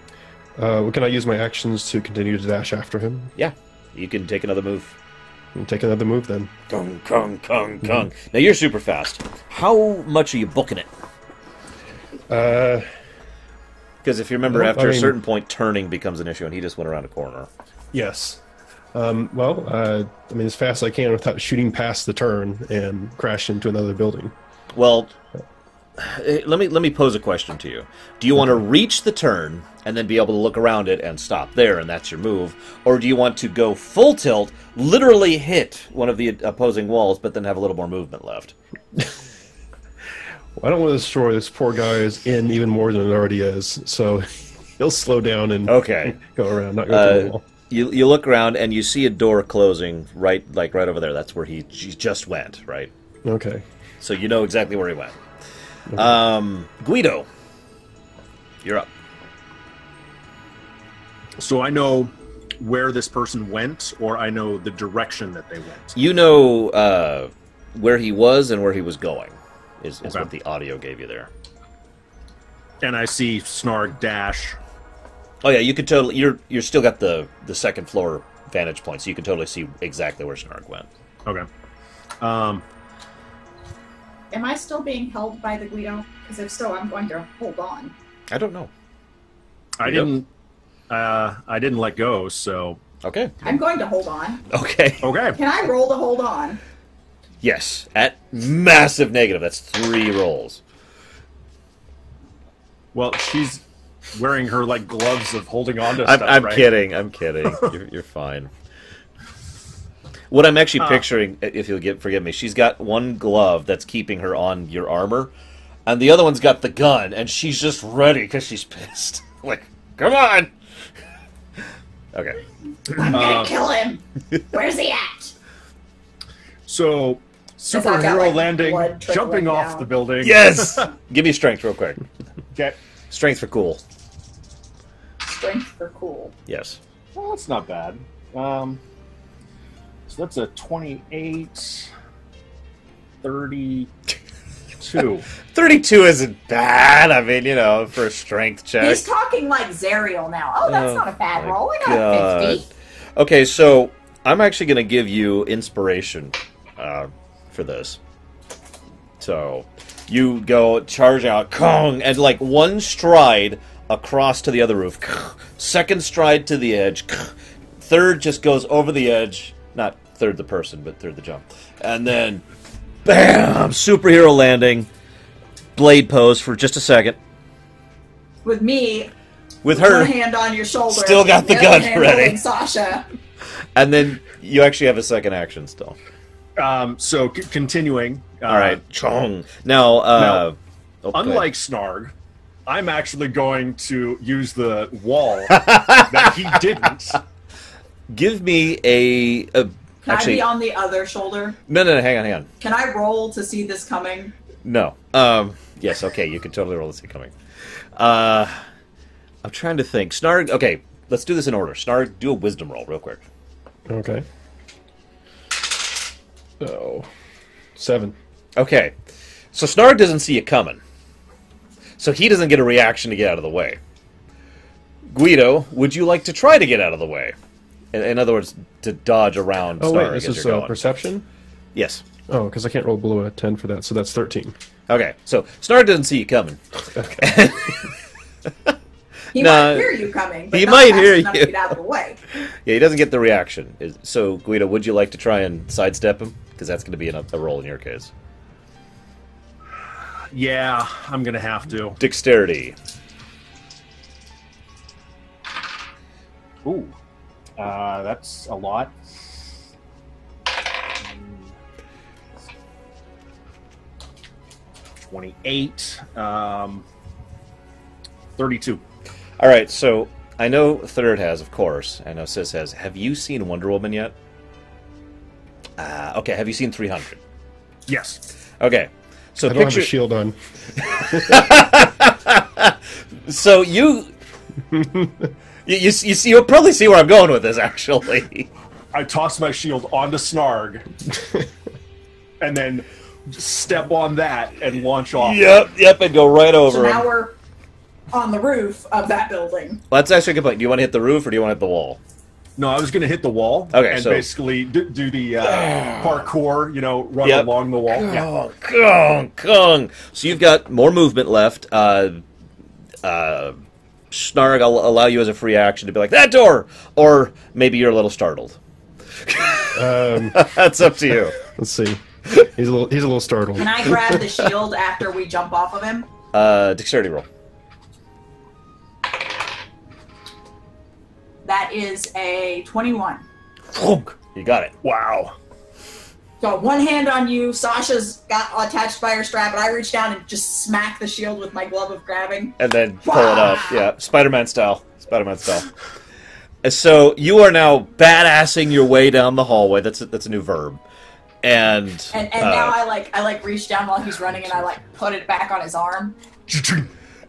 Can I use my actions to continue to dash after him? Yeah, you can take another move. And take another move then. Kung, kung, kung, kung. Now you're super fast. How much are you booking it? Because if you remember, after a certain point, turning becomes an issue, and he just went around a corner. Yes. I mean, as fast as I can without shooting past the turn and crash into another building. Well, let me pose a question to you. Do you want to reach the turn and then be able to look around it and stop there, and that's your move? Or do you want to go full tilt, literally hit one of the opposing walls, but then have a little more movement left? Well, I don't want to destroy this poor guy's in even more than it already is, so he'll slow down and go around, not go through the wall. You look around and you see a door closing right over there. That's where he just went, right? Okay. So you know exactly where he went. Okay. Guido, you're up. So I know where this person went, or I know the direction that they went. You know where he was and where he was going is Okay. what the audio gave you there. And I see Snarg dash. Oh yeah, you could totally. You're still got the second floor vantage point, so you can totally see exactly where Snarg went. Okay. Am I still being held by the Guido? Because if so, I'm going to hold on. I don't know. I didn't let go, so Okay. I'm going to hold on. Okay. okay. Can I roll to hold on? Yes, at massive negative. That's 3 rolls. Well, she's wearing her like gloves of holding on to I'm stuff. Right? kidding. I'm kidding. You're fine. What I'm actually picturing, if you'll forgive me, she's got one glove that's keeping her on your armor, and the other one's got the gun, and she's just ready because she's pissed. Like, come on. Okay. I'm gonna kill him. Where's he at? So, I've got, superhero like, landing, blood trickling jumping off down. the building. Yes. Give me strength real quick. Okay. Strength for cool. Strength for cool. Yes. Well, that's not bad. So that's a 28, 32. 32 isn't bad. I mean, for a strength check. He's talking like Zerial now. Oh, that's not a bad my roll. I got a 50. Okay, so I'm actually going to give you inspiration for this. So you go charge out, Kong, and like one stride across to the other roof, second stride to the edge, third just goes over the edge, not third the person, but third the jump, and then bam, superhero landing, blade pose for just a second. With me, With her, one hand on your shoulder, still got the other gun hand ready. holding Sasha. And then you actually have a second action still. So continuing. All right, Chong. Now, unlike Snarg, I'm actually going to use the wall that he didn't. give me a Can actually. I be on the other shoulder? No, hang on. Can I roll to see this coming? No. Yes, okay, you can totally roll this coming. I'm trying to think. Snarg, okay, let's do this in order. Snarg, do a wisdom roll real quick. Okay. Oh, 7. Okay, so Snarg doesn't see it coming. So he doesn't get a reaction to get out of the way. Guido, would you like to try to get out of the way? In other words, to dodge around Oh, Snarg wait, this as is you're going. perception? Yes. Oh, because I can't roll below a 10 for that, so that's 13. Okay, so Snarg doesn't see you coming. Okay. He No, might hear you coming, but he not might fast hear enough you. to get out of the way. Yeah, he doesn't get the reaction. So, Guido, would you like to try and sidestep him? Because that's going to be a roll in your case. Yeah, I'm going to have to. Dexterity. Ooh, that's a lot. 28, 32. All right, so I know Third has, of course. I know Sis has. Have you seen Wonder Woman yet? Okay, have you seen 300? Yes. Okay, so I don't picture... have a shield on. So you'll probably see where I'm going with this, actually. I toss my shield onto Snarg, and then step on that and launch off. Yep, and go right over So him. now we're on the roof of that building. Well, that's actually a good point. Do you want to hit the roof or do you want to hit the wall? No, I was going to hit the wall Okay, and so... basically do the parkour, run Yep. along the wall. Oh, gong. So you've got more movement left. Snarg, I'll allow you as a free action to be like, that door! Or maybe you're a little startled. That's up to you. Let's see. He's a little startled. Can I grab the shield after we jump off of him? Dexterity roll. That is a 21. You got it. Wow. So one hand on you, Sasha's got attached by her strap, and I reach down and just smack the shield with my glove of grabbing. And then pull it up. Yeah, Spider-Man style. So you are now badassing your way down the hallway. That's a new verb. And now I like reach down while he's running, and I like put it back on his arm.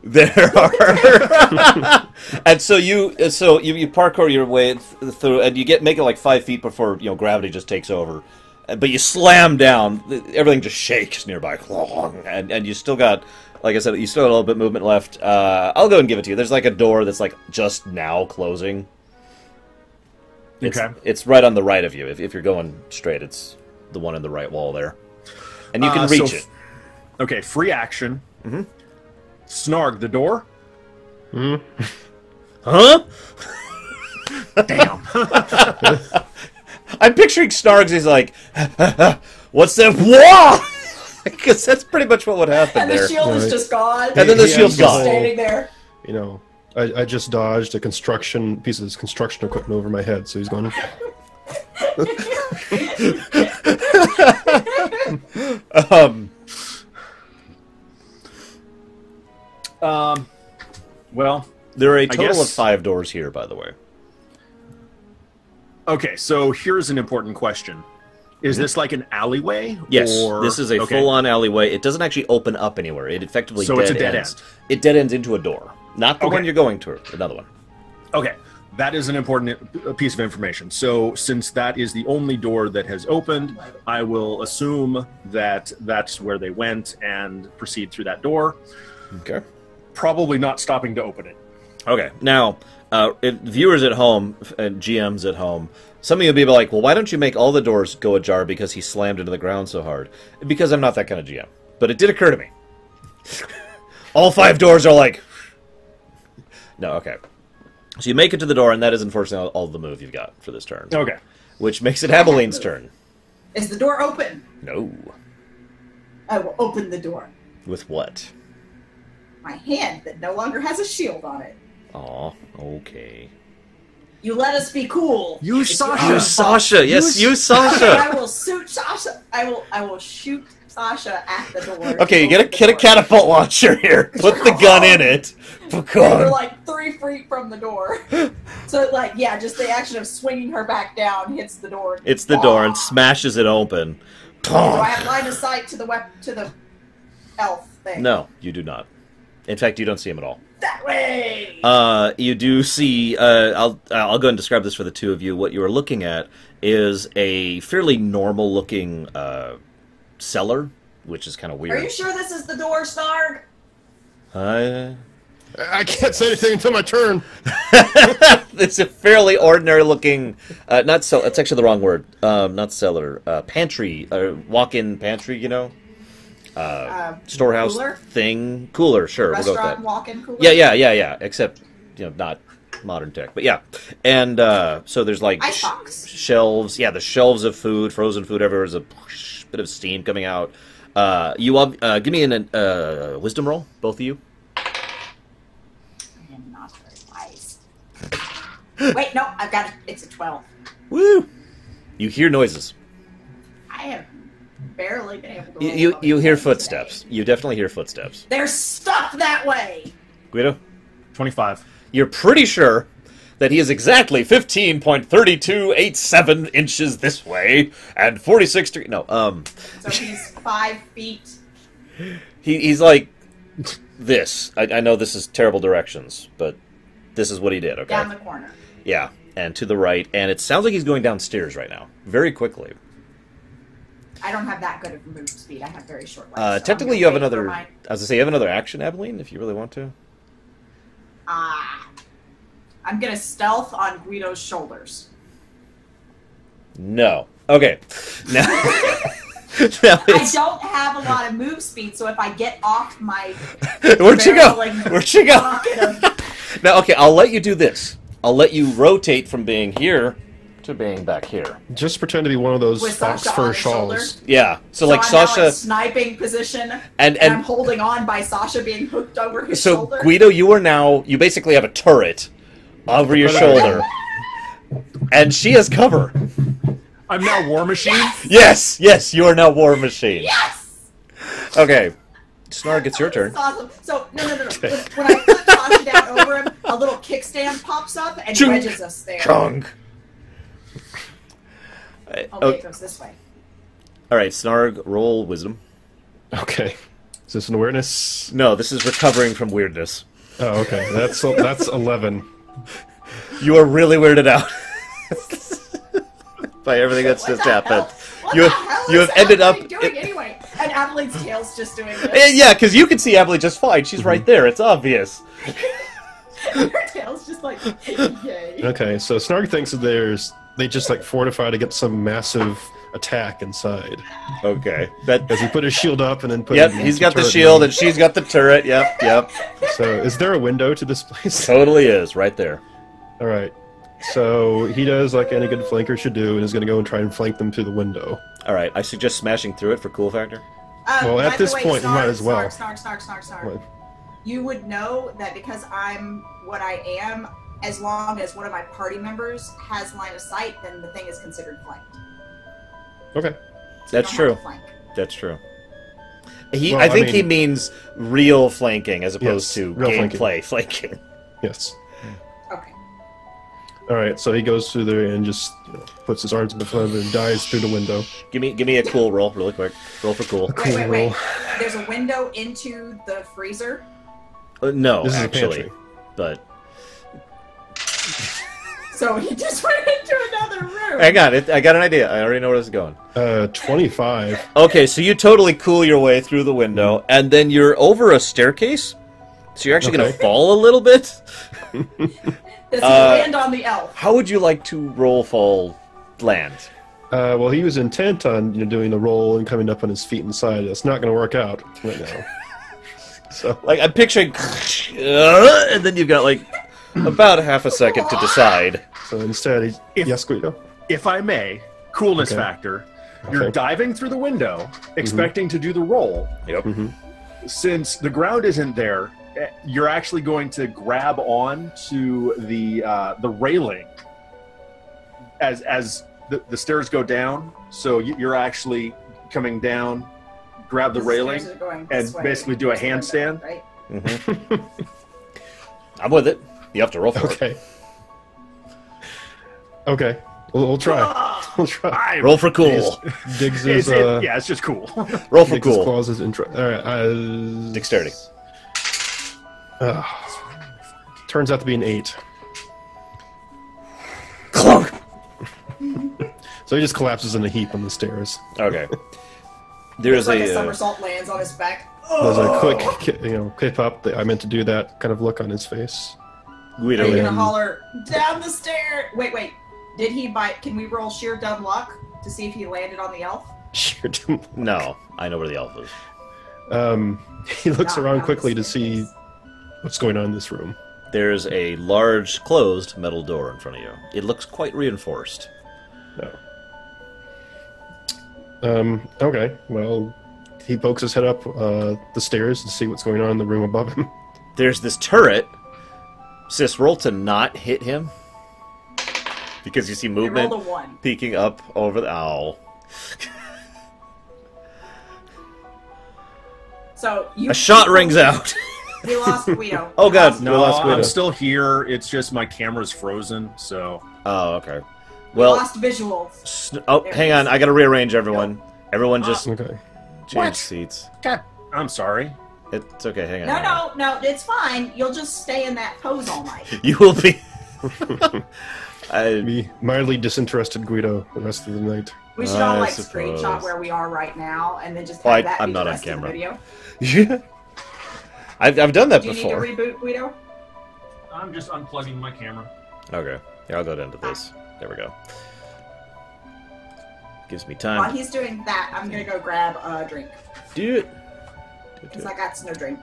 there are, and so you parkour your way through, and you make it like 5 feet before gravity just takes over. But you slam down, everything just shakes nearby, and you still got, like I said, you still got a little bit of movement left. I'll go and give it to you. There's like a door that's like just now closing. It's right on the right of you. If you're going straight, it's the one in the right wall there, and you can reach it. Okay, free action. Mm-hmm. Snarg the door. Mm. Huh? Damn. I'm picturing Snargs. He's like, "What's that?" Whoa! Because that's pretty much what would happen and there. And the shield is just gone. And then the shield's gone. Standing there. I just dodged a piece of construction equipment over my head, so he's going. Well, there are a total of 5 doors here, by the way. Okay, so here's an important question. Is this like an alleyway? Yes, this is a full-on alleyway. It doesn't actually open up anywhere. It effectively it's a dead end. It dead ends into a door. Not the one you're going to, another one. Okay, that is an important piece of information. So since that is the only door that has opened, I will assume that that's where they went and proceed through that door. Okay. Probably not stopping to open it. Okay, now, viewers at home and GMs at home, some of you will be like, well, why don't you make all the doors go ajar because he slammed into the ground so hard? Because I'm not that kind of GM. But it did occur to me. All 5 doors are like... No, okay. So you make it to the door, and that is unfortunately all the move you've got for this turn. Okay. Which makes it Abeline's turn. Is the door open? No. I will open the door. With what? My hand that no longer has a shield on it. Aw, okay. You let us be cool. Use Sasha. Use Sasha. Yes, use Sasha. I will shoot Sasha. I will shoot Sasha at the door. Okay, you get a catapult launcher here. Put the gun in it. We're like 3 feet from the door. So just the action of swinging her back down hits the door. It's the door and smashes it open. Do I have line of sight to the elf thing? No, you do not. In fact, you don't see him at all. That way! You do see... I'll go ahead and describe this for the two of you. What you are looking at is a fairly normal-looking cellar, which is kind of weird. Are you sure this is the door, Snarg? I can't say anything until my turn. It's a fairly ordinary-looking... it's actually the wrong word. Not cellar. Pantry. Walk-in pantry, storehouse cooler? Thing. Cooler, sure. We'll go with that. Walk-in cooler? Yeah. Except, not modern tech. But yeah. And so there's like shelves. Yeah, the shelves of food, frozen food everywhere. There's a bit of steam coming out. You all, give me a wisdom roll, both of you. I am not very wise. Wait, no, I've got it. It's a 12. Woo! You hear noises. I have barely been able to. You hear footsteps. Today. You definitely hear footsteps. They're stuck that way. Guido, 25. you're pretty sure that he is exactly 15.3287 inches this way and 46 degrees. No, So he's 5 feet. he's like this. I know this is terrible directions, but this is what he did. Okay. Down the corner. Yeah, and to the right, and it sounds like he's going downstairs right now, very quickly. I don't have that good of move speed. I have very short legs. Technically, you have another. I was gonna say you have another action, Abilene, if you really want to. I'm gonna stealth on Guido's shoulders. No. Okay. Now, I don't have a lot of move speed, so if I get off my where'd you go? barreling Where'd you go? rocket of- Now, okay, I'll let you do this. I'll let you rotate from being here to being back here. Just pretend to be one of those With fox Sasha on fur his shoulder? shawls. Yeah. So like I'm now Sasha in sniping position, and I'm holding on by Sasha being hooked over his so shoulder. Guido, you basically have a turret over your shoulder, and she has cover. I'm now War Machine. Yes, you are now War Machine. Yes! Okay, Snarg, it's your turn. That's awesome. So, no. When I flip Sasha down over him, a little kickstand pops up and Chunk. wedges us there. Chunk. Oh, wait, it goes this way. All right, Snarg, roll wisdom. Okay. Is this an awareness? No, this is recovering from weirdness. Oh, okay. That's 11. You are really weirded out by everything that's What just the happened. hell? What You the have, hell you is have ended up. Abilene doing anyway? And Abilene's tail's just doing this. Yeah, because you can see Abilene just fine. She's right there. It's obvious. Her tail's just like, yay. Okay, so Snarg thinks that they just like fortified against some massive attack inside. Okay. That. Because he put his shield up and then put. Yep. his He's got the turret shield down. and she's got the turret. Yep. So, is there a window to this place? Totally is right there. All right. So he does like any good flanker should do, and is going to go and try and flank them through the window. All right. I suggest smashing through it for cool factor. Well, at by this the way, point, you might as well. Snark. What? You would know that because I'm what I am, as long as one of my party members has line of sight, then the thing is considered flanked. Okay. So That's you don't true. have to flank. That's true. Well, I think I he mean- means real flanking as opposed Yes, to real gameplay flanking. Yes. Okay. All right. So he goes through there and just puts his arms in front of him and dives through the window. Give me a cool roll, really quick. Roll for cool. Wait. There's a window into the freezer. No, This is a actually, pantry. but So he just went into another room. hang on. I got an idea. I already know where this is going. 25. Okay, so you totally cool your way through the window, and then you're over a staircase. So you're actually going to Okay. fall a little bit. Does he land on the elf? How would you like to roll fall land? Well, he was intent on doing the roll and coming up on his feet inside. That's not going to work out right now. So Like I'm picturing, and then you've got like about half a second to decide. instead, he's yes, Guido. If I may, coolness Okay. factor. You're Okay. diving through the window, expecting to do the roll. Yep. Since the ground isn't there, you're actually going to grab on to the railing as the stairs go down. So you're actually coming down, grab the railing, stairs are going and this way. basically do a There's a window, handstand. right? I'm with it. You have to roll for it. Okay. Okay. We'll try. We'll try. Roll for cool. Digs his Yeah, it's just cool. Roll for digs his cool. claws his intro. All right. Dexterity. Turns out to be an 8. Clunk. So he just collapses in a heap on the stairs. Okay. There's Like a a. somersault lands on his back. There's a quick, clip up. I meant to do that kind of look on his face. Guido. Are you Yeah. gonna holler down the stair? Wait. Did he bite? Can we roll sheer dumb luck to see if he landed on the elf? Sure. No, I know where the elf is. He looks Not around down quickly the to see what's going on in this room. There's a large closed metal door in front of you. It looks quite reinforced. No. Okay. Well, he pokes his head up the stairs to see what's going on in the room above him. There's this turret. Sis, roll to not hit him. Because you see I movement rolled a 1. peeking up over the owl. So you A shot rings out. We lost Guido. Oh, God. No, We lost Guido. I'm still here. It's just my camera's frozen, so... Oh, okay. We Well, lost visuals. oh, There hang it on. is. I gotta rearrange everyone. Everyone just Okay. change What? seats. God, I'm sorry. It's okay, hang on. No, it's fine. You'll just stay in that pose all night. You will be... Be mildly disinterested Guido the rest of the night. We should all I like suppose. screenshot where we are right now, and then just have Well, that I'm be not the on rest of the camera. video. Yeah. I've done that Do you before. need to reboot, Guido? I'm just unplugging my camera. Okay. Yeah, I'll go down to this. There we go. Gives me While time. he's doing that, I'm gonna go grab a drink Do it. because I got no drink.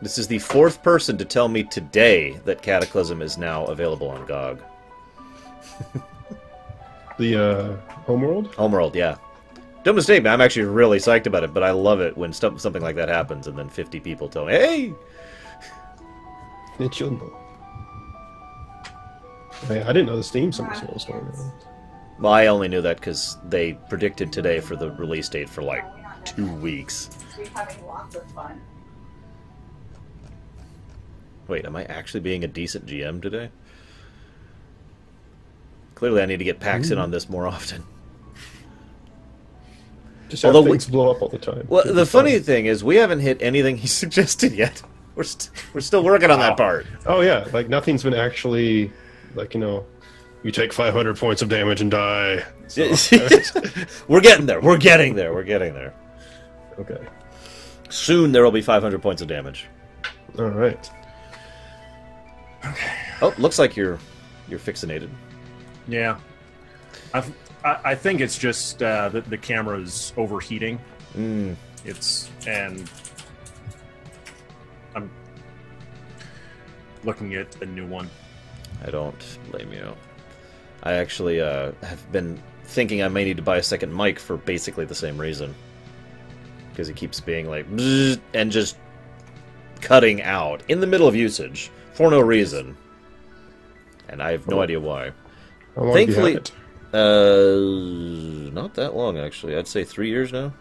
This is the 4th person to tell me today that Cataclysm is now available on GOG. The Homeworld? Homeworld, yeah. Don't mistake me, I'm actually really psyched about it, but I love it when something like that happens and then 50 people tell me, hey! It's your I didn't know the Steam Summer Sale was going on. Well, I only knew that because they predicted today for the release date for like 2 weeks. We're having lots of fun. Wait, am I actually being a decent GM today? Clearly I need to get PAX in on this more often. Just have Although things blow up all the time. Well, It'll the be fun. funny thing is we haven't hit anything he suggested yet. We're still working on that part. Oh yeah, like nothing's been actually, like, you take 500 points of damage and die. So, We're getting there. We're getting there. We're getting there. okay. Soon there will be 500 points of damage. All right. Oh, looks like you're fixinated. Yeah. I think it's just that the camera's overheating. Mm. And I'm looking at a new one. I don't blame you. I actually have been thinking I may need to buy a second mic for basically the same reason. Because it keeps being like, bzzz, and just cutting out in the middle of usage for no reason. And I have no idea why. How long Thankfully, have you had not that long actually. I'd say 3 years now. it?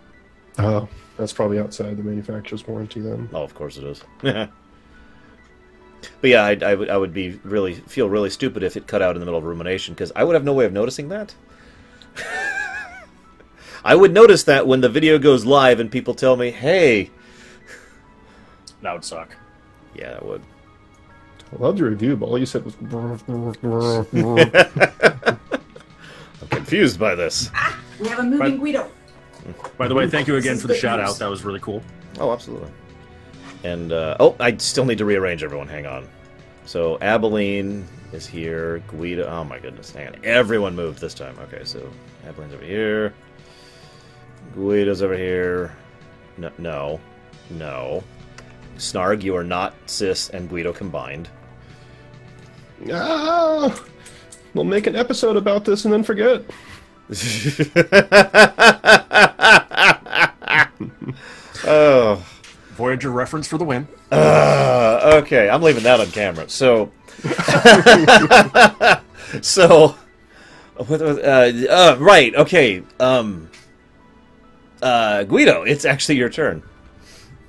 Oh, that's probably outside the manufacturer's warranty then. Oh, of course it is. But yeah, I would feel really stupid if it cut out in the middle of rumination because I would have no way of noticing that. I would notice that when the video goes live and people tell me, "Hey," That would suck. yeah, that would. I loved your review, but all you said was. I'm confused by this. We have a moving But- Guido. By the way, thank you again This is for the good shout news. out. That was really cool. Oh, absolutely. And I still need to rearrange everyone. Hang on. So Abilene is here. Guido. Oh my goodness, hang on. Everyone moved this time. Okay, so Abilene's over here. Guido's over here. No. Snarg, you are not Sis and Guido combined. Ah! We'll make an episode about this and then forget. Oh. Voyager reference for the win. Okay, I'm leaving that on camera. So, right, okay. Guido, it's actually your turn.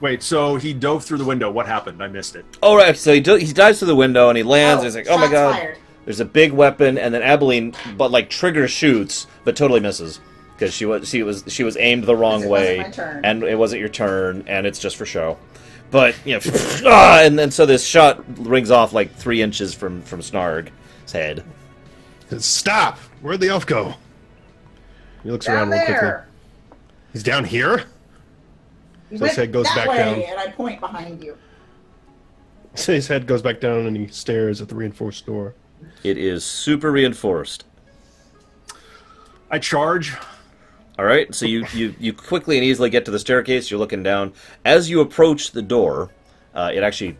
Wait, so he dove through the window. What happened? I missed it. All right, so he dives through the window and he lands. And he's like, "Oh my shots god!" fired. There's a big weapon, and then Abilene, but like trigger shoots, but totally misses because she was aimed the wrong Because it way, wasn't my turn. and it wasn't your turn, and it's just for show. But and then so this shot rings off like 3 inches from Snarg's head. Stop! Where'd the elf go? He looks Down around real quickly. there. He's down here? He So his went head goes that back way, down. and I point behind you. So his head goes back down and he stares at the reinforced door. It is super reinforced. I charge. All right, so you quickly and easily get to the staircase. You're looking down. As you approach the door, it actually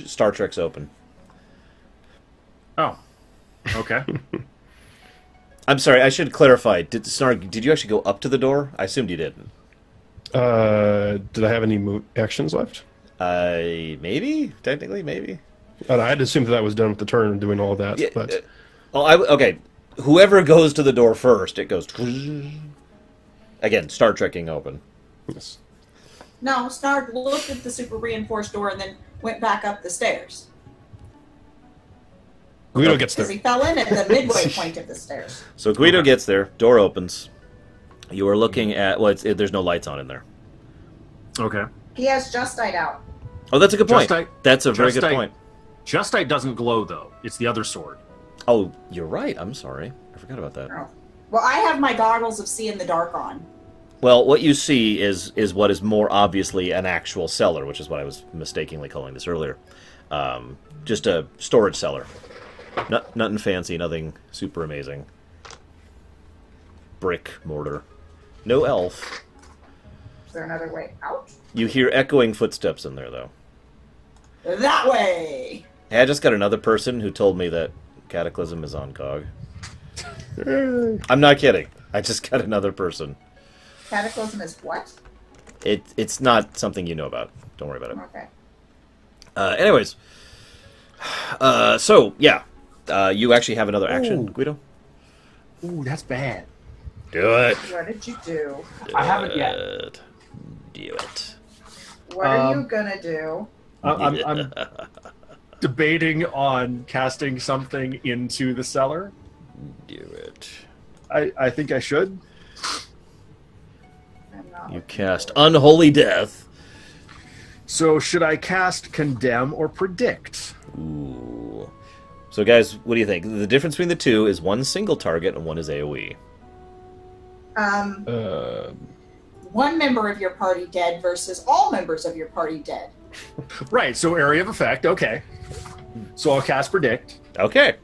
Star Trek's open. Oh, okay. I'm sorry, I should clarify. Did you actually go up to the door? I assumed you didn't. Did I have any actions left? Maybe? Technically, maybe. I had to assume that I was done with the turn and doing all that, Yeah, but Oh, okay. Whoever goes to the door first, it goes... Again, Star Trekking open. Yes. No, Snarg looked at the super reinforced door and then went back up the stairs. Guido gets Because there. he fell in at the midway point of the stairs. So Guido gets there, door opens. You are looking at... Well, there's no lights on in there. Okay. He has Justite out. Oh, that's a good point. Justite- That's a very good Justite- point. Justite doesn't glow, though. It's the other sword. Oh, you're right. I'm sorry. I forgot about that. Oh. Well, I have my goggles of see in the dark on. Well, what you see is what is more obviously an actual cellar, which is what I was mistakenly calling this earlier. Just a storage cellar. Nothing fancy, nothing super amazing. Brick, mortar. No elf. Is there another way out? You hear echoing footsteps in there, though. That way! Hey, I just got another person who told me that Cataclysm is on COG. I'm not kidding. I just got another person. Cataclysm is what? It's not something you know about. Don't worry about it. Okay. Anyways. So, yeah. You actually have another action, Guido? Ooh, that's bad. Do it. What did you do? I haven't yet. Do it. What are you gonna do? I'm debating on casting something into the cellar. Do it. I think I should. I'm not You cast Unholy Death. So should I cast Condemn or Predict? Ooh. So, guys, what do you think? The difference between the two is one single target and one is AoE. One member of your party dead versus all members of your party dead. Right, so area of effect, okay. So I'll cast Predict. Okay.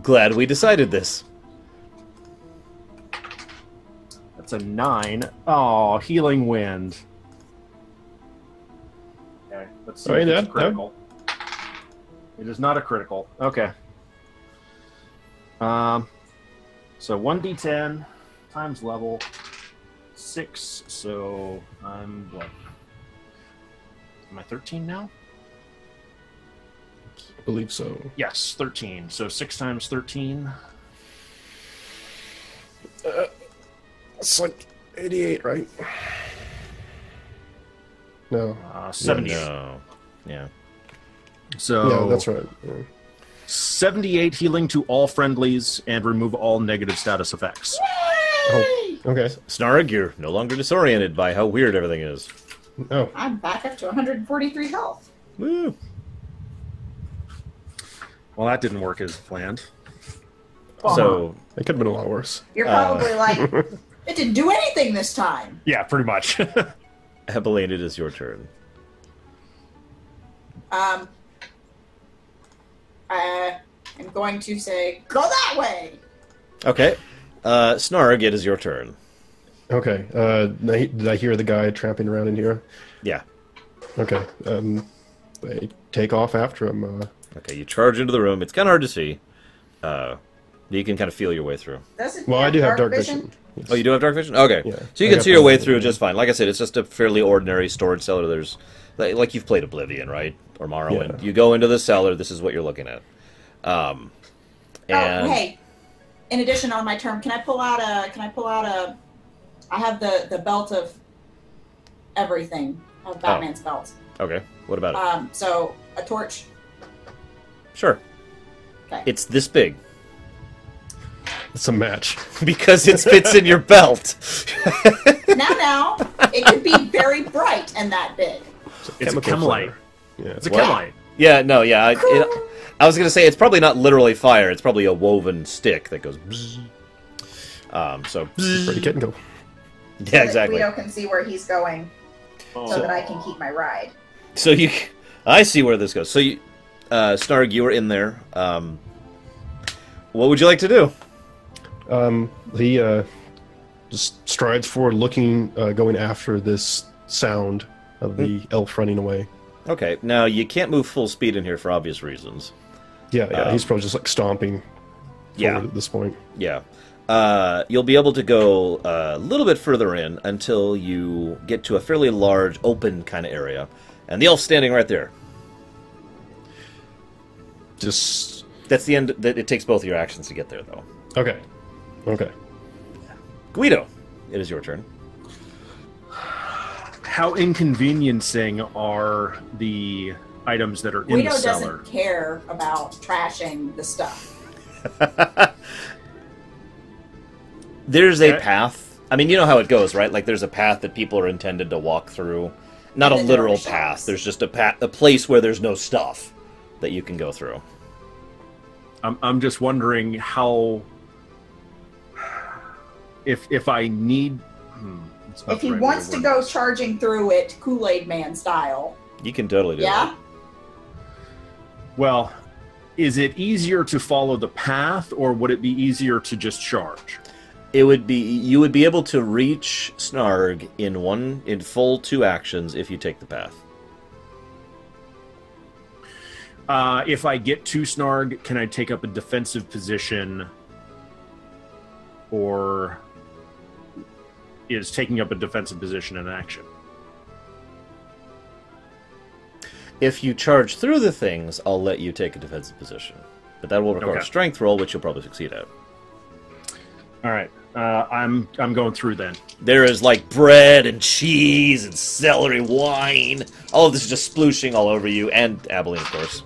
Glad we decided this. That's a 9. Oh, Healing Wind. Okay, let's see Oh, if yeah, it's critical. It is not a critical. Okay. So 1d10 times level 6. So I'm what? Am I 13 now? I believe so. Yes, 13. So 6 times 13. It's like 88, right? No. 78. No. Yeah. So Yeah, that's right. Yeah. 78 healing to all friendlies and remove all negative status effects. Oh, okay. Snarg, you're no longer disoriented by how weird everything is. Oh, I'm back up to 143 health. Woo. Well, that didn't work as planned. So, it could have been a lot worse. You're probably like, it didn't do anything this time. Yeah, pretty much. Ebeline, it is your turn. I'm going to say, go that way! Okay. Snarg, it is your turn. Okay. Did I hear the guy tramping around in here? Yeah. Okay. They take off after him. Okay, you charge into the room. It's kind of hard to see. You can kind of feel your way through. Doesn't Well, he I do have dark vision? vision. Yes. Oh, you do have dark vision? Okay. Yeah. So you I can got see your the- way through just fine. Like I said, it's just a fairly ordinary storage cellar. There's, like you've played Oblivion, right? Or Morrowind. Yeah. You go into the cellar, this is what you're looking at. And Oh, hey. In addition, on my turn, can I pull out a... I have the belt of everything. Of Batman's belt. Okay, what about it? So, a torch. Sure. Okay. It's this big. It's a match. Because it fits in your belt. Now, it could be very bright and that big. It's a Chemical chemlight. flare. Yeah. It's a What? chemlight. Yeah, no, yeah. I was going to say, it's probably not literally fire. It's probably a woven stick that goes bzzz. So, bzzz. Ready, get and go. Yeah, So exactly. that Guido can see where he's going, Oh. so that I can keep my ride. So I see where this goes. So Snarg, you were in there. What would you like to do? He just strides forward, looking, going after this sound of the elf running away. Okay, now you can't move full speed in here for obvious reasons. Yeah, he's probably just like stomping Yeah. forward at this point. Yeah. You'll be able to go a little bit further in until you get to a fairly large, open kind of area. And the elf's standing right there. Just That's the end. It takes both of your actions to get there, though. Okay. Okay. Guido, it is your turn. How inconveniencing are the items that are in Guido the cellar? doesn't care about trashing the stuff. There's a path. I mean, you know how it goes, right? Like, there's a path that people are intended to walk through. Not a literal path. There's just a place where there's no stuff that you can go through. I'm just wondering how... If I need... If he wants to go charging through it Kool-Aid Man style. You can totally do that. Well, is it easier to follow the path, or would it be easier to just charge? It would be. You would be able to reach Snarg in full 2 actions if you take the path. If I get to Snarg, can I take up a defensive position, or is taking up a defensive position an action? If you charge through the things, I'll let you take a defensive position. But that will require a strength roll, which you'll probably succeed at. All right. I'm going through then. There is like bread and cheese and celery wine. All of this is just splooshing all over you, and Abilene, of course.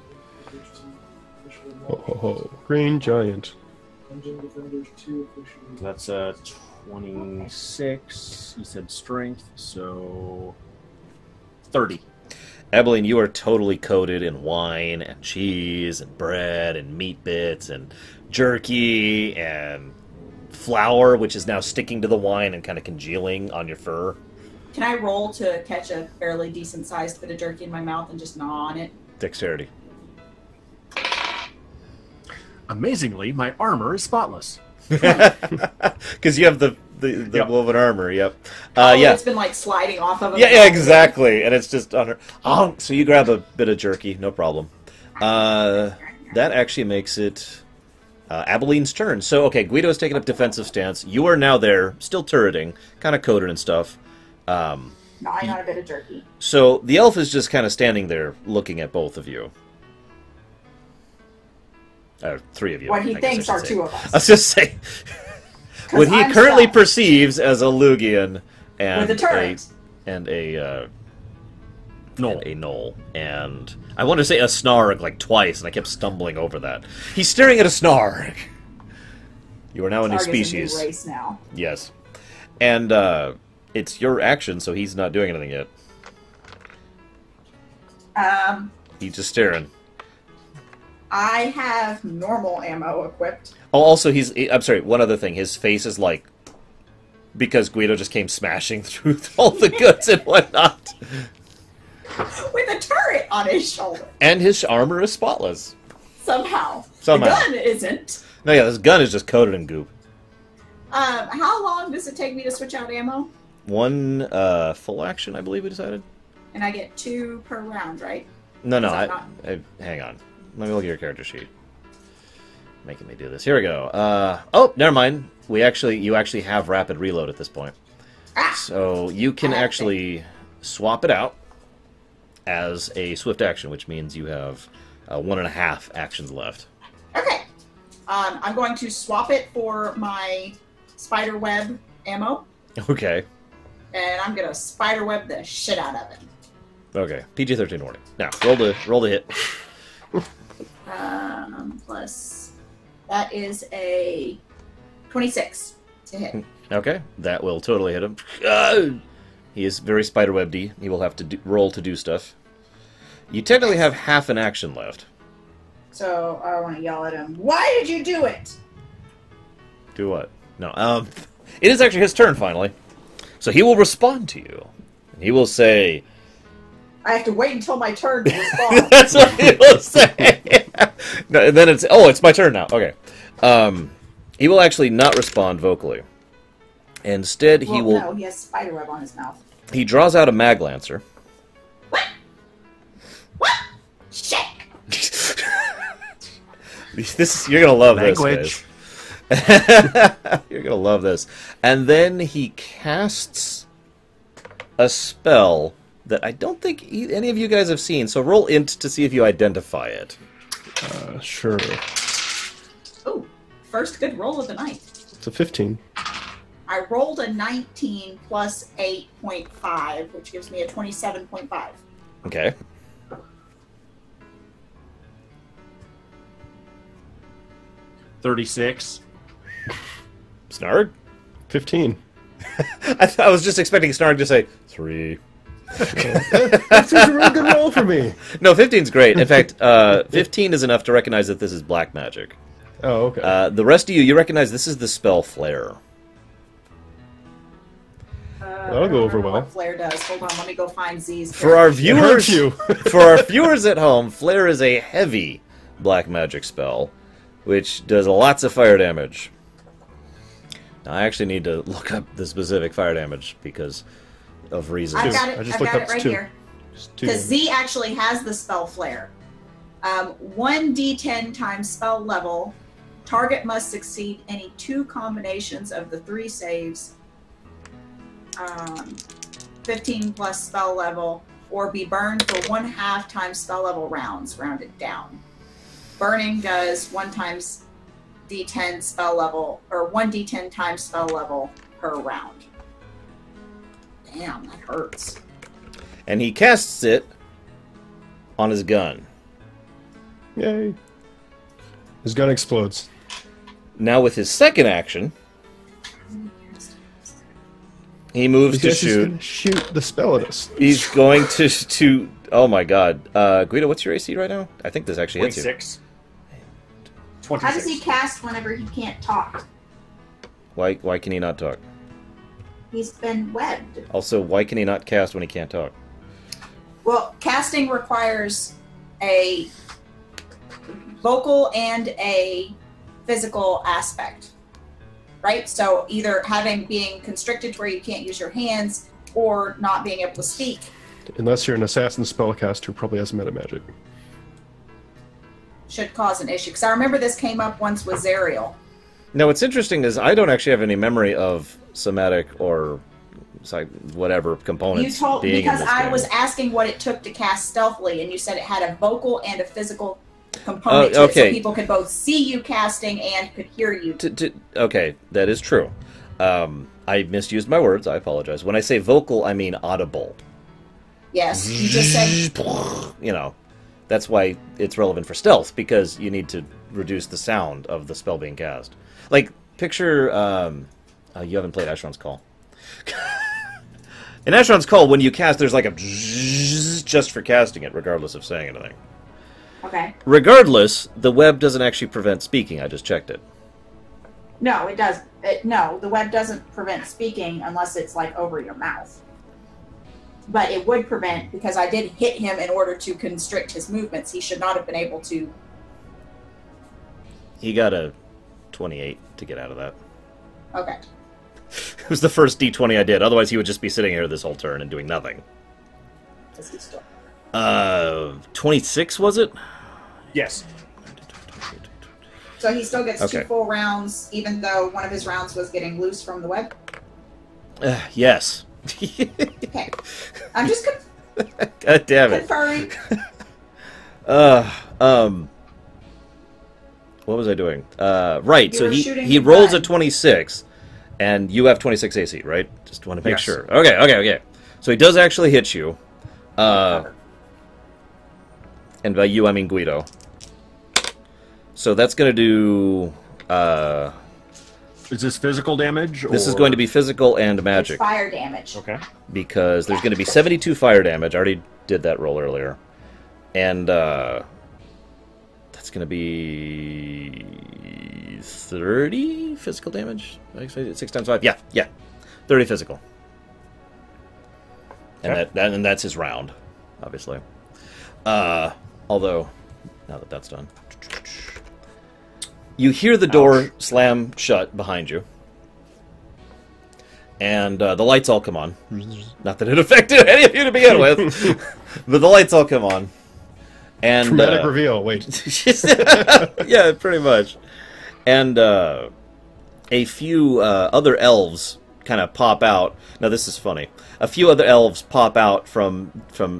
Oh, Green Giant. That's 26. You said strength, so 30. Abilene, you are totally coated in wine and cheese and bread and meat bits and jerky and flour, which is now sticking to the wine and kind of congealing on your fur. Can I roll to catch a fairly decent-sized bit of jerky in my mouth and just gnaw on it? Dexterity. Amazingly, my armor is spotless. Because you have the woven armor, yep. Yeah. It's been like sliding off of him. Yeah, exactly. And it's just on her. Oh, so you grab a bit of jerky, no problem. That actually makes it Abilene's turn. So, okay, Guido's taking up defensive stance. You are now there, still turreting, kind of coated and stuff. Gnawing on a bit of jerky. So the elf is just kind of standing there looking at both of you. 3 of you. What he thinks are 2 of us. I was just saying. What he currently perceives as a Lugian and with a turret. And a Knoll. And a knoll. And I wanted to say a snarg like twice, and I kept stumbling over that. He's staring at a snarg. You are now a new species. Is a new race now. Yes. And it's your action, so he's not doing anything yet. He's just staring. I have normal ammo equipped. Oh, also, I'm sorry, one other thing. His face is like... Because Guido just came smashing through all the goods and whatnot. With a turret on his shoulder. And his armor is spotless. Somehow. The Somehow. gun isn't. No, yeah, this gun is just coated in goop. How long does it take me to switch out ammo? 1 full action, I believe we decided. And I get 2 per round, right? No, hang on. Let me look at your character sheet. Making me do this. Here we go. Oh, never mind. You actually have rapid reload at this point. So you can actually swap it out as a swift action, which means you have 1.5 actions left. Okay. I'm going to swap it for my spider web ammo. Okay. And I'm going to spider web the shit out of it. Okay. PG-13 warning. Now, roll the hit. Plus, that is a 26 to hit. Okay, that will totally hit him. He is very spiderwebby. He will have to roll to do stuff. You technically have half an action left. So I want to yell at him. Why did you do it? Do what? No. It is actually his turn finally. So he will respond to you. He will say, I have to wait until my turn to respond. That's what he will say. No, and then it's my turn now. Okay. He will actually not respond vocally. Instead, he will. No, he has spiderweb on his mouth. He draws out a mag lancer. What? Shit! You're gonna love Language. this, guys. You're gonna love this. And then he casts a spell that I don't think any of you guys have seen. So roll int to see if you identify it. Sure. first good roll of the night. It's a 15. I rolled a 19 plus 8.5, which gives me a 27.5. Okay. $36. Snarg? 15. I was just expecting Snarg to say 3. That seems a really good roll for me. No, 15's great. In fact, 15 is enough to recognize that this is black magic. Oh, okay. The rest of you recognize this is the spell Flare. That'll go over well. What Flare does. Hold on, let me go find Z's. For our viewers, you. for our viewers at home, Flare is a heavy black magic spell, which does lots of fire damage. Now, I actually need to look up the specific fire damage because of reasons. I've got it. I just I've looked got up it right two. here. Just 2. Because Z actually has the spell Flare. 1d10 times spell level. Target must succeed any 2 combinations of the 3 saves. 15 plus spell level, or be burned for 1/2 times spell level rounds, rounded down. Burning does 1 times d10 spell level, or 1d10 times spell level per round. Damn, that hurts. And he casts it on his gun. Yay. His gun explodes. Now, with his second action, he moves to Because he's shoot. gonna shoot the spell at us. He's going to. Oh my God, Guido, what's your AC right now? I think this actually hits you. 26. How 26. does he cast whenever he can't talk? Why can he not talk? He's been webbed. Also, why can he not cast when he can't talk? Well, casting requires a vocal and a physical aspect, right? So either being constricted to where you can't use your hands, or not being able to speak. Unless you're an assassin spellcaster who probably has meta magic. Should cause an issue. Because I remember this came up once with Zariel. Now, what's interesting is I don't actually have any memory of somatic or whatever components You told being because in this I game. was asking what it took to cast stealthily, and you said it had a vocal and a physical component to it, so okay. people could both see you casting and could hear you. Okay, that is true. I misused my words. I apologize. When I say vocal, I mean audible. Yes, you just said. You know, that's why it's relevant for stealth, because you need to reduce the sound of the spell being cast. Like, picture... you haven't played Asheron's Call. In Asheron's Call, when you cast, there's like a just for casting it, regardless of saying anything. Okay. Regardless, the web doesn't actually prevent speaking. I just checked it. No, it does. No, the web doesn't prevent speaking unless it's like over your mouth. But it would prevent, because I did hit him in order to constrict his movements. He should not have been able to. He got a 28 to get out of that. Okay. It was the first D20 I did. Otherwise, he would just be sitting here this whole turn and doing nothing. Does he still? 26 was it? Yes. So he still gets Okay. 2 full rounds, even though one of his rounds was getting loose from the web? Yes. Okay. I'm just God damn it. conferring. What was I doing? Right, You so were he shooting he the rolls gun. a 26, and you have 26 AC, right? Just want to make Yes. sure. Okay. So he does actually hit you. And by you, I mean Guido. So that's going to do... Is this physical damage? this is or- going to be physical and It's magic, fire damage. Okay. because there's going to be 72 fire damage. I already did that roll earlier. And that's going to be 30 physical damage? 6 times 5? Yeah. 30 physical. And Okay. and that's his round, obviously. Although, now that that's done... You hear the door slam shut behind you. And the lights all come on. Not that it affected any of you to begin with. But the lights all come on. And Dramatic reveal. Wait. yeah, pretty much. And a few other elves kind of pop out. Now, this is funny. A few other elves pop out from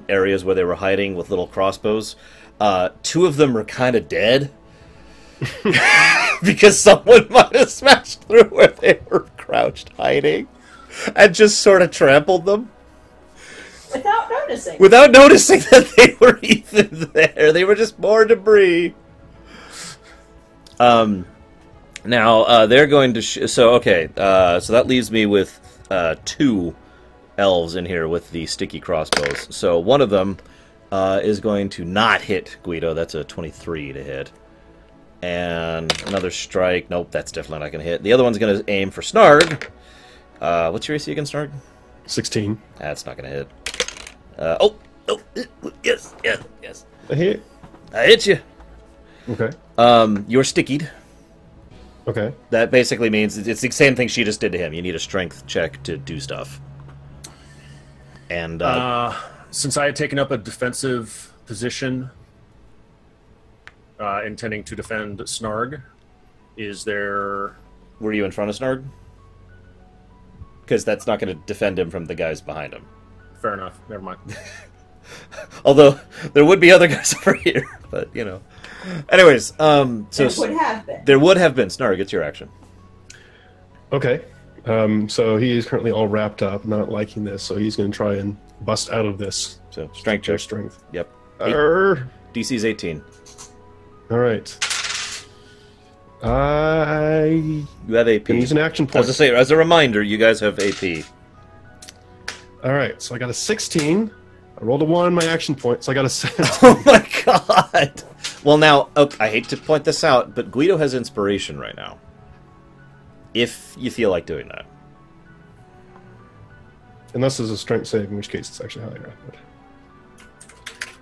areas where they were hiding with little crossbows. 2 of them are kind of dead. Because someone might have smashed through where they were crouched hiding and just sort of trampled them. Without noticing. Without noticing that they were even there. They were just more debris. Now, they're going to... so that leaves me with 2 elves in here with the sticky crossbows. So one of them is going to not hit Guido. That's a 23 to hit. And another strike. Nope, that's definitely not going to hit. The other one's going to aim for Snarg. What's your AC again, Snarg? 16. That's not going to hit. Yes. I hit. I hit you. Okay. You're stickied. Okay. That basically means it's the same thing she just did to him. You need a strength check to do stuff. And since I had taken up a defensive position, intending to defend Snarg, is there... Were you in front of Snarg? Because that's not going to defend him from the guys behind him. Fair enough. Never mind. Although, there would be other guys over here, but, you know. Anyways, so... There would have been. There would have been. Snarg, it's your action. Okay. So he is currently all wrapped up, not liking this, so he's going to try and bust out of this. So, strength check. Strength. Yep. DC's 18. All right. You have AP. Use an action I was point. to say, as a reminder, you guys have AP. All right, so I got a 16. I rolled a 1 on my action point, so I got a 7. Oh my god! Well, now, I hate to point this out, but Guido has inspiration right now. If you feel like doing that. Unless there's a strength save, in which case it's actually higher.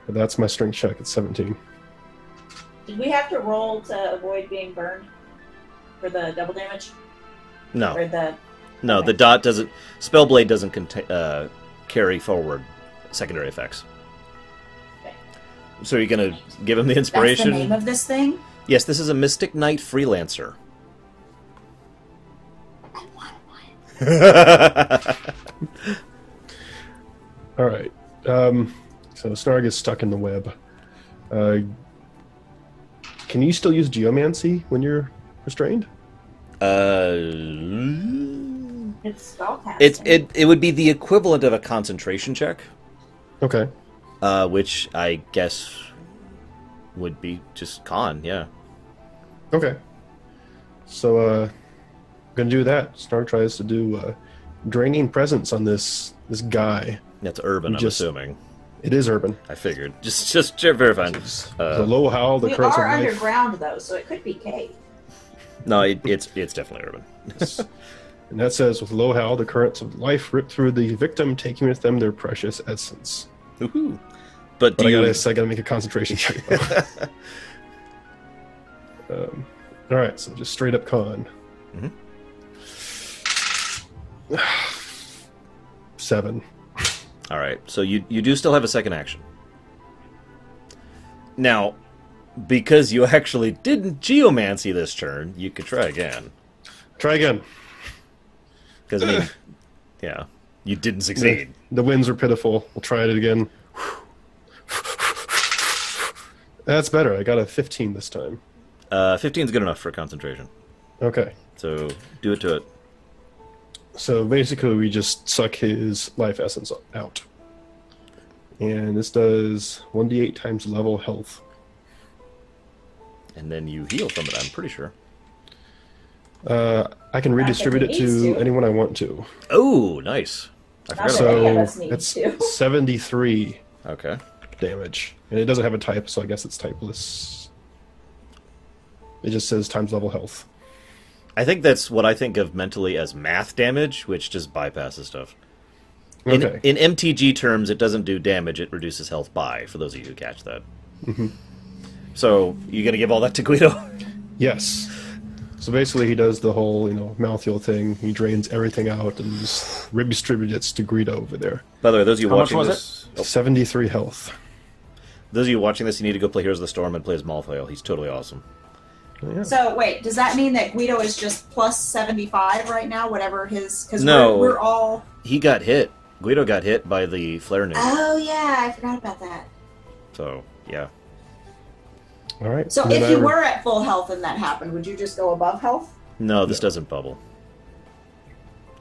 But that's my strength check. It's 17. Did we have to roll to avoid being burned for the double damage? No. Or the... No, Okay. the dot doesn't... Spellblade doesn't carry forward secondary effects. Okay. So you're going to give him the That's the inspiration? name of this thing? Yes, this is a Mystic Knight Freelancer. I want one. All right. So Snarg is stuck in the web. Can you still use geomancy when you're restrained? It's spellcasting. It would be the equivalent of a concentration check, Okay. which I guess would be just con, yeah. Okay. So, I'm gonna do that. Snarg tries to do draining presence on this guy. That's urban, I'm assuming. It is urban. I figured. Just verifying. The low howl, the We currents of are life. underground, though, so it could be cave. No, it's definitely urban. And that says, with low howl, the currents of life rip through the victim, taking with them their precious essence. Woohoo! But But do I you... gotta make a concentration check. All right, so just straight up con. Mhm. 7. All right, so you do still have a second action. Now, because you actually didn't geomancy this turn, you could try again. Try again. Because, I mean, yeah, you didn't succeed. The winds are pitiful. We'll try it again. That's better. I got a 15 this time. 15's good enough for concentration. Okay. So, do it to it. So basically, we just suck his life essence out. And this does 1d8 times level health. And then you heal from it, I'm pretty sure. I can redistribute it it needs to to. anyone I want to. Oh, nice. I forgot Not about any of So us need that's to. 73 that. Okay. damage. And it doesn't have a type, so I guess it's typeless. It just says times level health. I think that's what I think of mentally as math damage, which just bypasses stuff. Okay. In MTG terms, it doesn't do damage, it reduces health by, for those of you who catch that. Mhm. So, you gonna give all that to Guido? Yes. So basically, he does the whole, mouthfeel thing. He drains everything out and just redistributes it to Greedo over there. By the way, those of you How much watching was this... 73 health. Those of you watching this, you need to go play Heroes of the Storm and play as Malthael. He's totally awesome. Yeah. So, wait, does that mean that Guido is just plus 75 right now, whatever his... Because No. we're all... He got hit. Guido got hit by the flare nuke. Oh, yeah, I forgot about that. So, yeah. All right. So Then if you were at full health and that happened, would you just go above health? No, this doesn't bubble.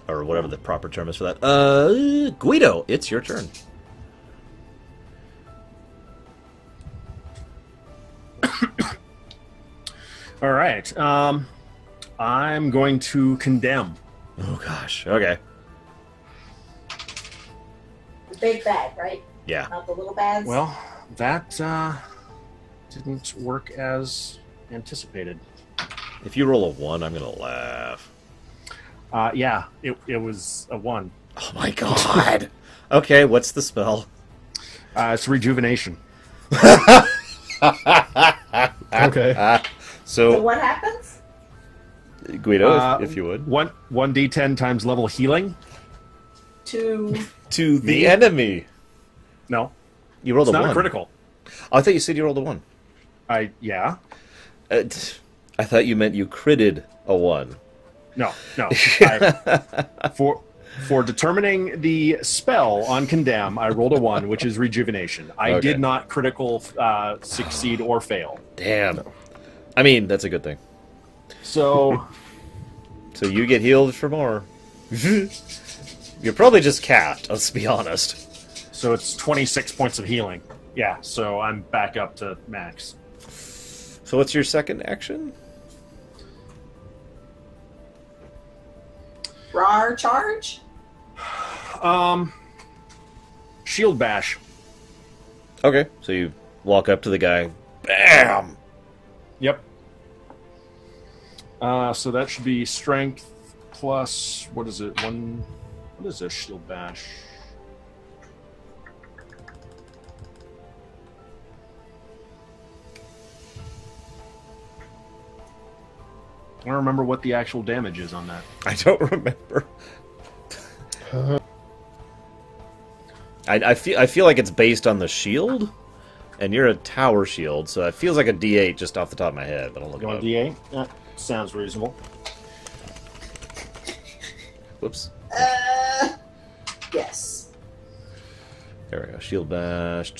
Or whatever the proper term is for that. Guido, it's your turn. All right. I'm going to condemn. Oh, gosh. Okay. The big bad, right? Yeah. Not the little bads? Well, that didn't work as anticipated. If you roll a 1, I'm going to laugh. Yeah, it was a 1. Oh, my God. Okay, what's the spell? It's rejuvenation. Okay. So what happens? Guido, if you would. 1d10 times level healing. To To the Me? enemy. No, You rolled it's a not 1. a critical. Oh, I thought you said you rolled a 1. Yeah. I thought you meant you critted a 1. No. For determining the spell on condemn, I rolled a 1, which is rejuvenation. I Okay. did not critical succeed or fail. Damn. I mean, that's a good thing. So So you get healed for more. You're probably just capped, let's be honest. so it's 26 points of healing. Yeah, so I'm back up to max. So what's your second action? RAR charge? Shield bash. Okay, so you walk up to the guy. Bam! Yep. So that should be strength plus, what is it? What is this shield bash? I don't remember what the actual damage is on that. I don't remember. I feel like it's based on the shield, and you're a tower shield, so it feels like a D8 just off the top of my head. But I'll look You it want up. a D8? That sounds reasonable. Whoops. Yes. There we go. Shield bash.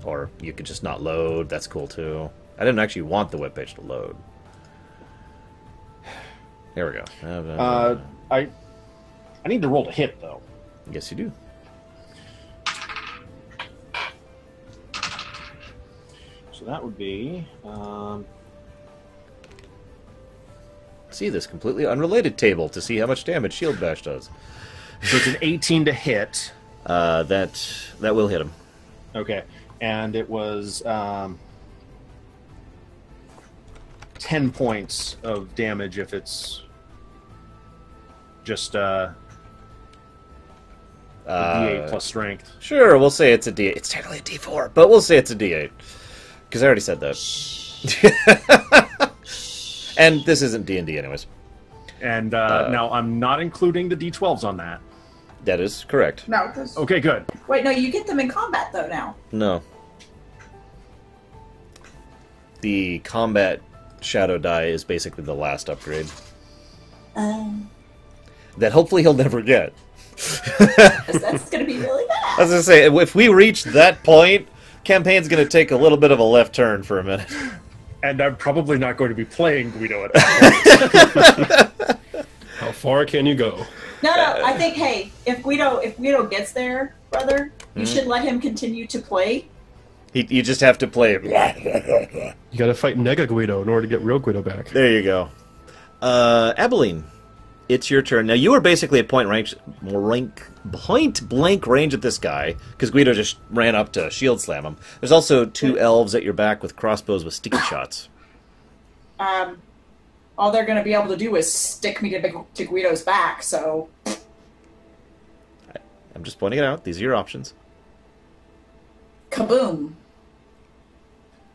Or you could just not load. That's cool too. I didn't actually want the webpage to load. There we go. I need to roll to hit, though. Yes, you do. So that would be... See this completely unrelated table to see how much damage Shield Bash does. so it's an 18 to hit. That will hit him. Okay. And it was 10 points of damage if it's just D8 plus strength. Sure, we'll say it's a D8. It's technically a D4, but we'll say it's a D8 because I already said that. And this isn't D&D, anyways. And now I'm not including the D12s on that. That is correct. No, 'cause- Okay, good. Wait, no, you get them in combat though now. No. The combat shadow die is basically the last upgrade that hopefully he'll never get. 'Cause that's gonna be really I bad. was gonna say, if we reach that point, campaign's gonna take a little bit of a left turn for a minute. And I'm probably not going to be playing Guido at that point. How far can you go? No, I think if Guido gets there, brother, you should let him continue to play. You just have to play. You got to fight Nega Guido in order to get real Guido back. There you go. Abilene, it's your turn. Now, you are basically at point blank range at this guy, because Guido just ran up to shield slam him. There's also 2 elves at your back with crossbows with sticky shots. All they're gonna be able to do is stick me to Guido's back. So I'm just pointing it out. These are your options. kaboom!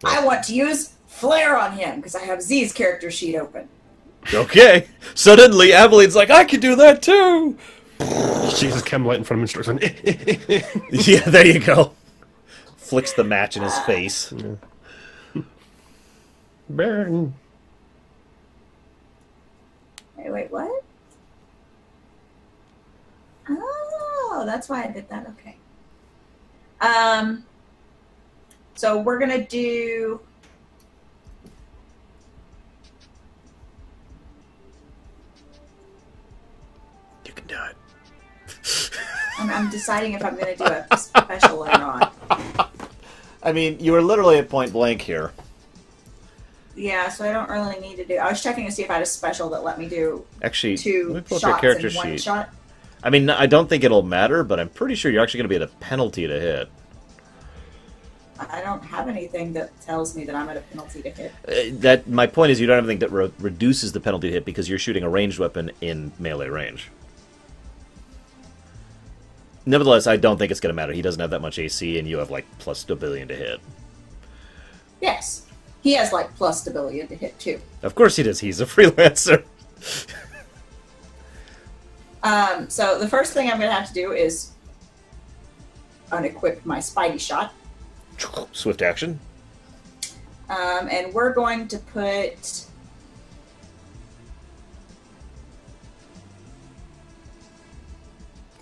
I want to use flare on him because I have Z's character sheet open. Okay. Suddenly, Abilene's like, I can do that too! Jesus, chem light in front of him and starts Yeah, there you go. Flicks the match in his face. Burn. Wait, what? Oh, that's why I did that. Okay. So we're going to do... You can do it. I'm deciding if I'm going to do a special or not. I mean, you were literally at point blank here. Yeah, so I don't really need to do... I was checking to see if I had a special that let me do Actually, let me two pull up your shots character in one sheet. shot. I mean, I don't think it'll matter, but I'm pretty sure you're actually going to be at a penalty to hit. I don't have anything that tells me that I'm at a penalty to hit. My point is you don't have anything that reduces the penalty to hit because you're shooting a ranged weapon in melee range. Nevertheless, I don't think it's going to matter. He doesn't have that much AC, and you have, like, plus stability to hit. Yes. He has, like, plus stability to hit, too. Of course he does. He's a freelancer. So the first thing I'm going to have to do is unequip my Spidey shot. Swift action. And we're going to put...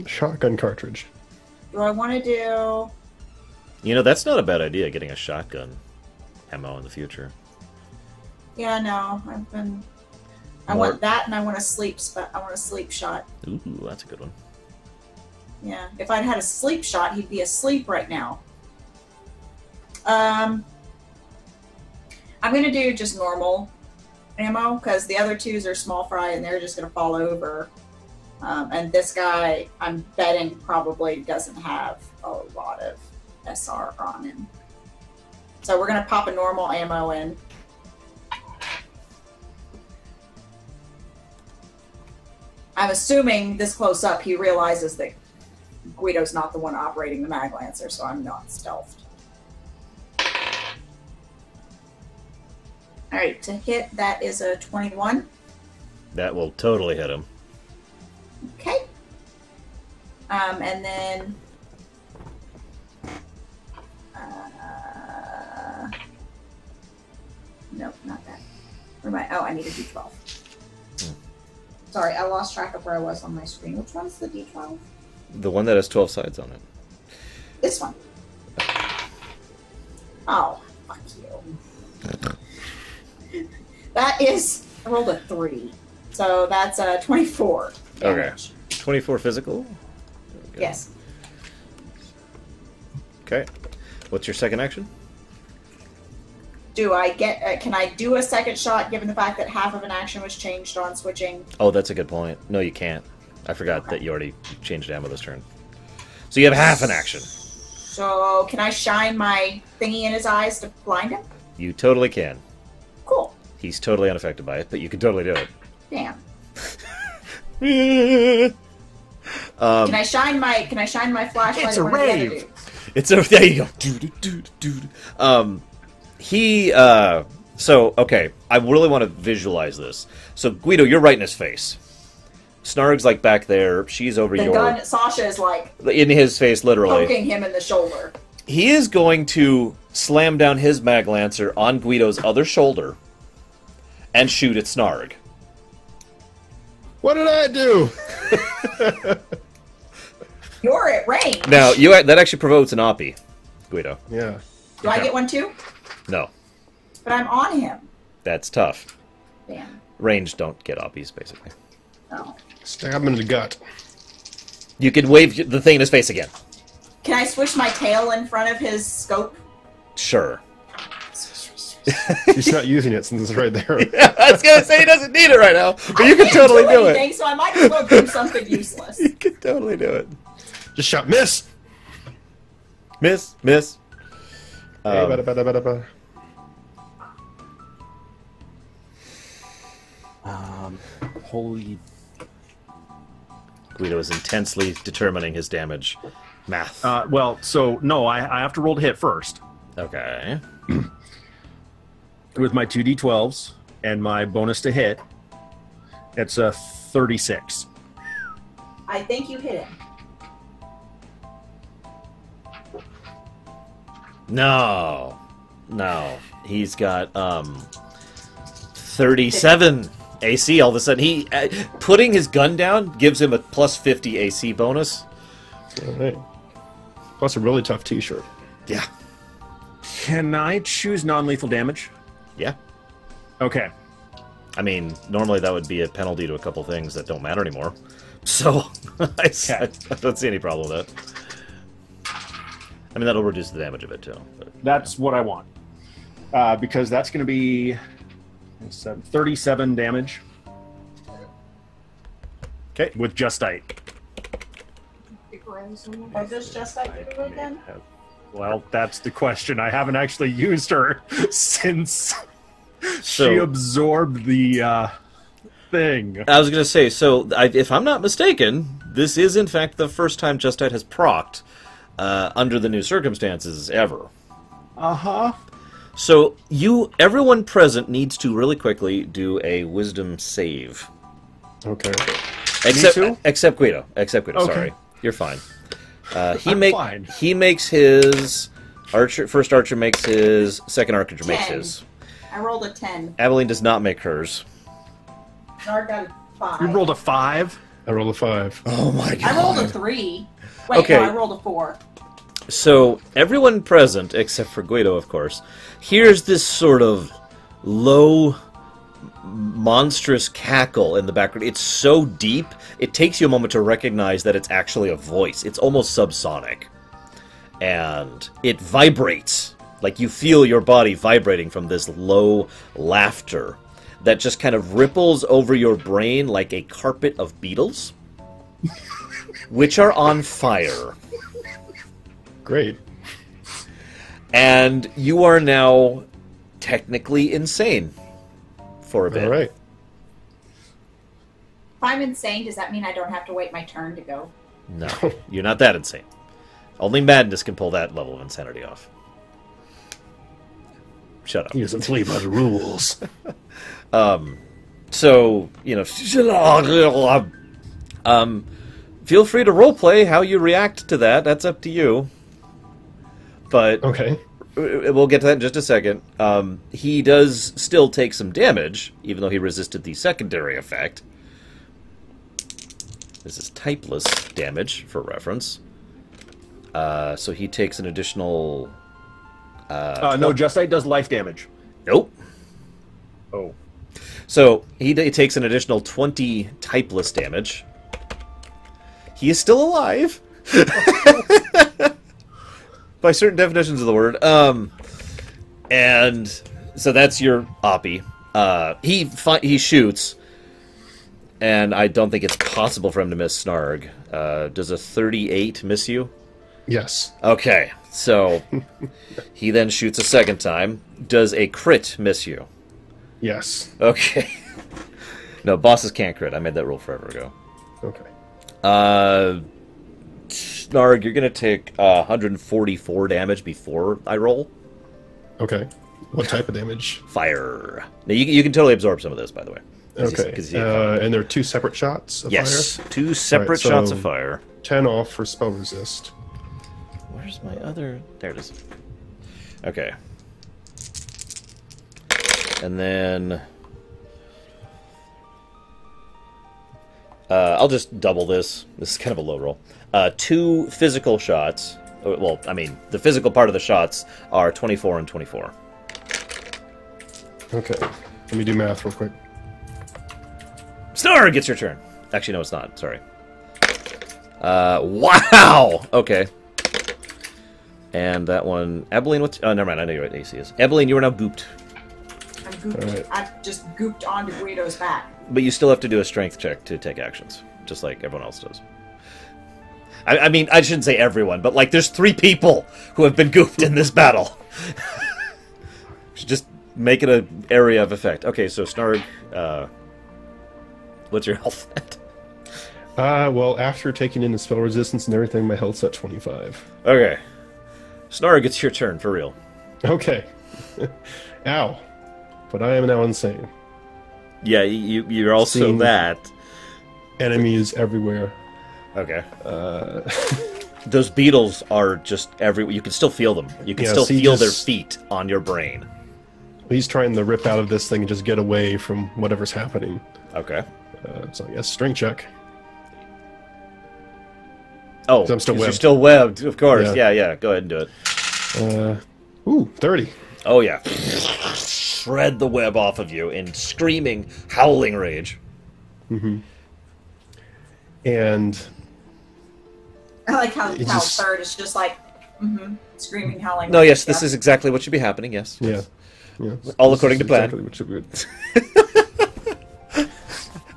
Shotgun cartridge. Do I want to do... You know, that's not a bad idea, getting a shotgun ammo in the future. Yeah, no. I want that, and I want a sleep shot. Ooh, that's a good one. Yeah. If I'd had a sleep shot, he'd be asleep right now. I'm going to do just normal ammo, because the other twos are small fry, and they're just going to fall over. And this guy, I'm betting, probably doesn't have a lot of SR on him. So we're going to pop a normal ammo in. I'm assuming this close up he realizes that Guido's not the one operating the Mag Lancer, so I'm not stealthed. Alright, to hit, that is a 21. That will totally hit him. Okay. And then... nope, not that. Where am I? Oh, I need a D12. Sorry, I lost track of where I was on my screen. Which one's the D12? The one that has 12 sides on it. This one. Oh, fuck you. That is... I rolled a 3. So that's 24 damage. Okay. 24 physical? Okay. Yes. Okay. What's your second action? Do I get... can I do a second shot given the fact that half of an action was changed on switching? Oh, that's a good point. No, you can't. I forgot that you already changed ammo this turn. So you have half an action. So can I shine my thingy in his eyes to blind him? You totally can. Cool. He's totally unaffected by it, but you can totally do it. Damn. Can I shine my flashlight? It's a at one of the other rave. dudes? It's a... There you go. So, okay, I really want to visualize this. So, Guido, you're right in his face. Snarg's, like, back there. She's over The gun, Sasha is like in his face, literally. poking him in the shoulder. He is going to slam down his Mag Lancer on Guido's other shoulder and shoot at Snarg. What did I do? You're at range. Now, that actually provokes an Oppie, Guido. Yeah. Do I get one too? No, But I'm on him. that's tough. Damn. Range don't get Oppies, basically. Oh. Stab him in the gut. You can wave the thing in his face again. Can I swish my tail in front of his scope? Sure. He's not using it since it's right there. I was going to say he doesn't need it right now, but you can totally do it. So I might as well do something useless. You can totally do it. Just shout, miss! Miss. Hey, bada, bada, bada, bada. Holy... Guido is intensely determining his damage. Math. well, so, no, I have to roll to hit first. Okay. With my 2d12s and my bonus to hit, it's a 36. I think you hit him. No. He's got 37 AC all of a sudden. He putting his gun down gives him a plus 50 AC bonus. All right. Plus a really tough t-shirt. Yeah. Can I choose non-lethal damage? Yeah. Okay. I mean, normally that would be a penalty to a couple things that don't matter anymore. So, I don't see any problem with that. I mean, that'll reduce the damage of it, too. But, that's what I want. Because that's going to be 37 damage. Okay. With Justite. What does Justite do again? Well, that's the question. I haven't actually used her since she So- absorbed the thing. I was going to say, so if I'm not mistaken, this is in fact the first time Justite has procced under the new circumstances ever. Uh-huh. So everyone present needs to really quickly do a wisdom save. Okay. Except Guido. Okay. Sorry, you're fine. Fine. He makes his first archer makes his, second archer makes 10. his. I rolled a 10. Abilene does not make hers. Nard got a 5. You rolled a 5? I rolled a 5. Oh my god! I rolled a 3. Wait, Okay. no, I rolled a 4. So everyone present, except for Guido, of course, hears this sort of low, monstrous cackle in the background. It's so deep, it takes you a moment to recognize that it's actually a voice. It's almost subsonic. And it vibrates. Like you feel your body vibrating from this low laughter that just kind of ripples over your brain like a carpet of beetles, which are on fire. Great. And you are now technically insane for a bit. All right. If I'm insane, does that mean I don't have to wait my turn to go? No, you're not that insane. Only madness can pull that level of insanity off. Shut up. He doesn't play by the rules. So, feel free to roleplay how you react to that. That's up to you. But Okay. we'll get to that in just a second. He does still take some damage, even though he resisted the secondary effect. This is typeless damage, for reference. So he takes an additional... No, Justite does life damage. Nope. Oh. So he takes an additional 20 typeless damage. He is still alive. By certain definitions of the word. And so that's your Oppie. He shoots, and I don't think it's possible for him to miss Snarg. Does a 38 miss you? Yes. Okay, so he then shoots a second time. Does a crit miss you? Yes. Okay. No, bosses can't crit. I made that rule forever ago. Okay. Snarg, you're going to take 144 damage before I roll. Okay. What type of damage? Fire. Now, you can totally absorb some of this, by the way. Okay. And there are 2 separate shots of Yes, fire? 2 separate Alright, so- shots of fire. 10 off for spell resist. Where's my other... There it is. Okay. And then... I'll just double this. This is kind of a low roll. 2 physical shots. Well, I mean, the physical part of the shots are 24 and 24. Okay. Let me do math real quick. Star gets your turn. Actually, no, it's not. Sorry. Wow! Okay. And that one... Ebeline, what's... Oh, never mind. I know what AC is. Ebeline, you are now gooped. I'm gooped. Alright. I've just gooped onto Guido's back. But you still have to do a strength check to take actions, just like everyone else does. I mean, I shouldn't say everyone, but like there's 3 people who have been goofed in this battle. Just make it an area of effect. Okay, so Snarg, what's your health at? Well, after taking in the spell resistance and everything, my health's at 25. Okay. Snarg, it's your turn, for real. Okay. Ow. But I am now insane. Yeah, you're also So- that. Enemies everywhere. Okay. Those beetles are just everywhere. You can still feel them. You can Yeah, still so you feel their just- feet on your brain. He's trying to rip out of this thing and just get away from whatever's happening. Okay. So I guess strength check. Oh, 'Cause I'm still 'cause you're webbed. still webbed, of course. Yeah. Yeah. Go ahead and do it. Ooh, 30. Oh, yeah. Shred the web off of you in screaming, howling rage. Mm-hmm. And I like how just... third is just like, screaming, howling. No, yes, this is exactly what should be happening, yes. Yeah. Yeah. All according to plan. Exactly what should be.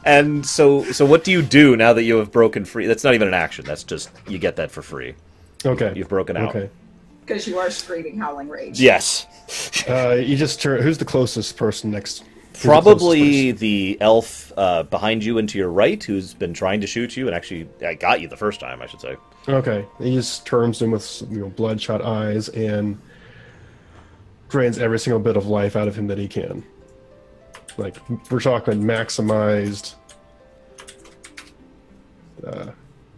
And so what do you do now that you have broken free? That's not even an action. That's just, you get that for free. Okay. You've broken out. Okay. Because you are screaming, howling rage. Yes. You just turn... Who's the closest person next? Probably the elf behind you and to your right, who's been trying to shoot you, and actually got you the first time, I should say. Okay. He just turns him with bloodshot eyes and drains every single bit of life out of him that he can. Like, we're talking maximized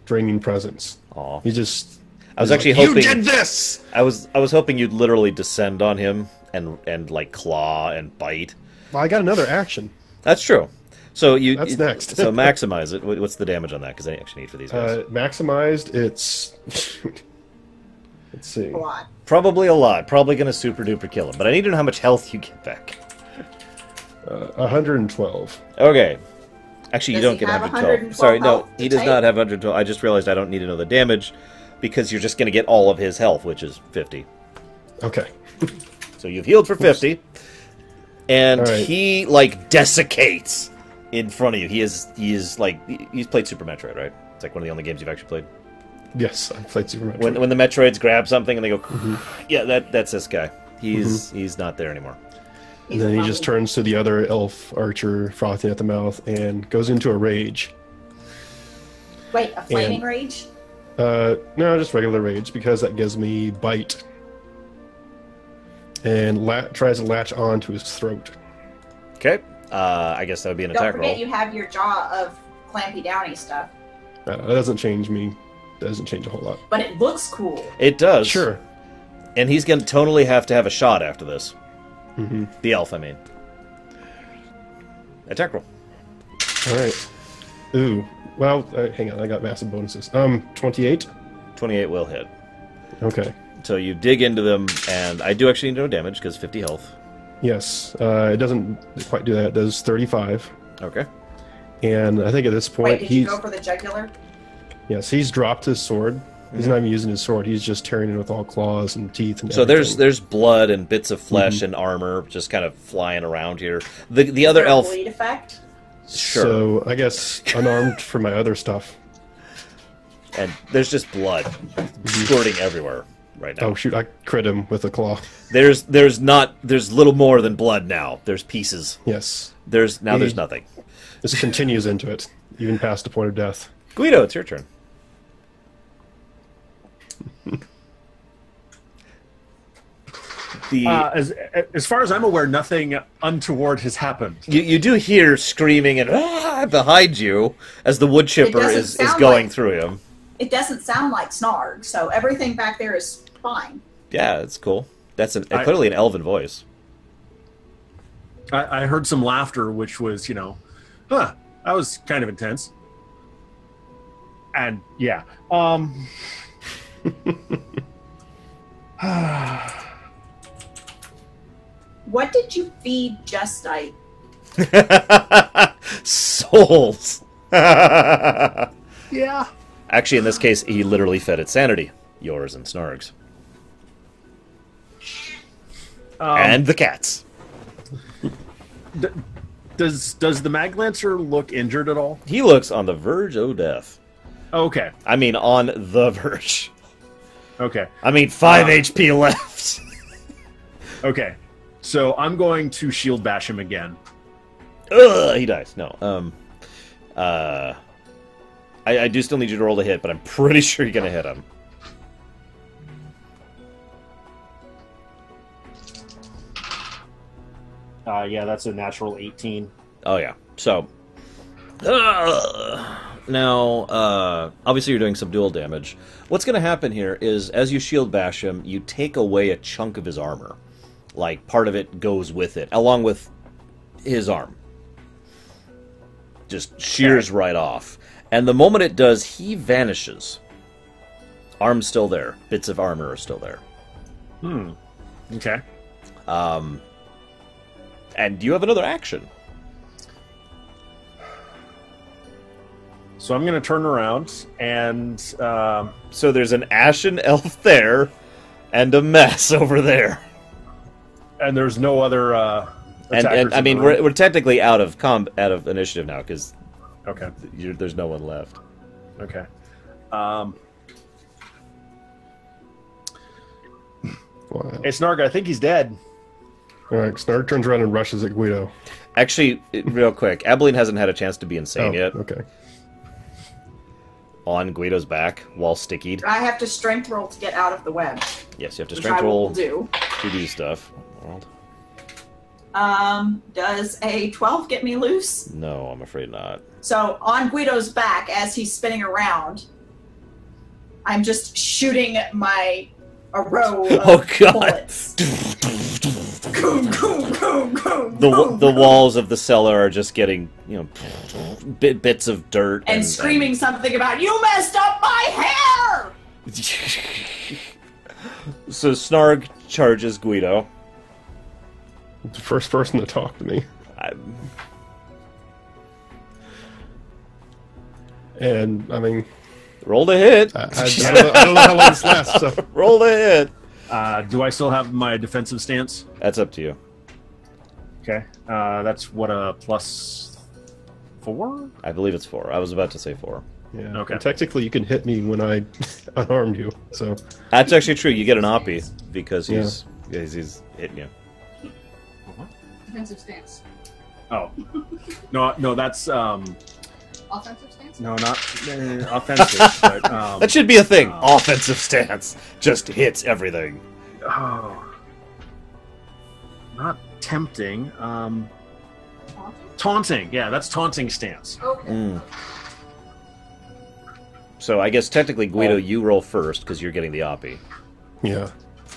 draining presence. Aw. He just... I was actually hoping... You did this! I was hoping you'd literally descend on him and like claw and bite. Well, I got another action. That's true. So That's next. So maximize it. What's the damage on that? Because I actually need for these guys. Maximized, it's... Let's see. A lot. Probably a lot. Probably going to super duper kill him. But I need to know how much health you get back. 112. Okay. Actually, Does you don't he get have 112. Sorry, no, 112 he does to not have 112. I just realized I don't need to know the damage because you're just going to get all of his health, which is 50. Okay. So you've healed for 50. And Right. he, like, desiccates in front of you. He is like, he's played Super Metroid, right? It's like one of the only games you've actually played. Yes, I played Super Metroid. When the Metroids grab something and they go, yeah, that's this guy. He's not there anymore. And then he just turns to the other elf archer, frothing at the mouth, and goes into a rage. Wait, a flaming rage? No, just regular rage, because that gives me bite. And tries to latch on to his throat. Okay. I guess that would be an attack Don't forget roll. you have your jaw of clampy downy stuff. That doesn't change me. That doesn't change a whole lot. But it looks cool. It does. Sure. And he's going to totally have to have a shot after this. Mm-hmm. The elf, I mean. Attack roll. All right. Ooh. Well, hang on. I got massive bonuses. 28? 28 will hit. Okay. So you dig into them, and I do actually need no damage, because 50 health. Yes. It doesn't quite do that. It does 35. Okay. And I think at this point, Wait, did you go for the jugular? Yes, he's dropped his sword. He's not even using his sword. He's just tearing it with all claws and teeth. And So everything. there's blood and bits of flesh and armor just kind of flying around here. The other Is there a elf... bleed effect? Sure. So I guess unarmed for my other stuff. And there's just blood squirting everywhere right now. Oh shoot! I crit him with a claw. There's little more than blood now. There's pieces. Yes. There's nothing. This continues into it, even past the point of death. Guido, it's your turn. As far as I'm aware, nothing untoward has happened. You do hear screaming and behind you as the wood chipper is going through him. It doesn't sound like Snarg, so everything back there is fine. Yeah, it's cool. That's clearly an elven voice. I heard some laughter, which was, that was kind of intense. And yeah, What did you feed Justite? Souls. yeah. Actually, in this case, he literally fed it sanity. Yours and Snarg's. And the cat's. Does the Maglancer look injured at all? He looks on the verge of death. Okay. I mean, on the verge. Okay. I mean, 5 HP left. Okay. So I'm going to shield bash him again. Ugh, he dies. No. I do still need you to roll to hit, but I'm pretty sure you're going to hit him. Yeah, that's a natural 18. Oh, yeah. So, now, obviously you're doing some dual damage. What's going to happen here is, as you shield bash him, you take away a chunk of his armor. Like, part of it goes with it, along with his arm. Just shears right off. And the moment it does, he vanishes. Arm's still there. Bits of armor are still there. Okay. And you have another action. So I'm going to turn around and... So there's an ashen elf there, and a mess over there. And there's no other attackers. And I mean, we're technically out of initiative now because okay. There's no one left. Okay. Hey, Snarg, I think he's dead. All right, Snarg turns around and rushes at Guido. Actually, real quick, Abilene hasn't had a chance to be insane yet. Okay. On Guido's back, while stickied. I have to strength roll to get out of the web. Yes, you have to which strength I will roll do. to do stuff. World. Does a 12 get me loose? No, I'm afraid not. So on Guido's back, as he's spinning around, I'm just shooting a row of bullets. The walls of the cellar are just getting, bits of dirt and screaming something about "You messed up my hair!" So Snarg charges Guido. The first person to talk to me. And I mean, roll to hit. I don't know how long this lasts. So roll to hit. Do I still have my defensive stance? That's up to you. Okay. That's what, a +4? I believe it's 4. I was about to say 4. yeah. Okay. And technically, you can hit me when I unarmed you. So That's actually true. You get an oppie because he's hitting you. Defensive stance. Oh. No, that's... Offensive stance? No, not offensive, but... That should be a thing. Offensive stance. Just hits everything. Oh. Not tempting. Taunting? Taunting. Yeah, that's taunting stance. Okay. So I guess technically, Guido, you roll first because you're getting the oppie. yeah.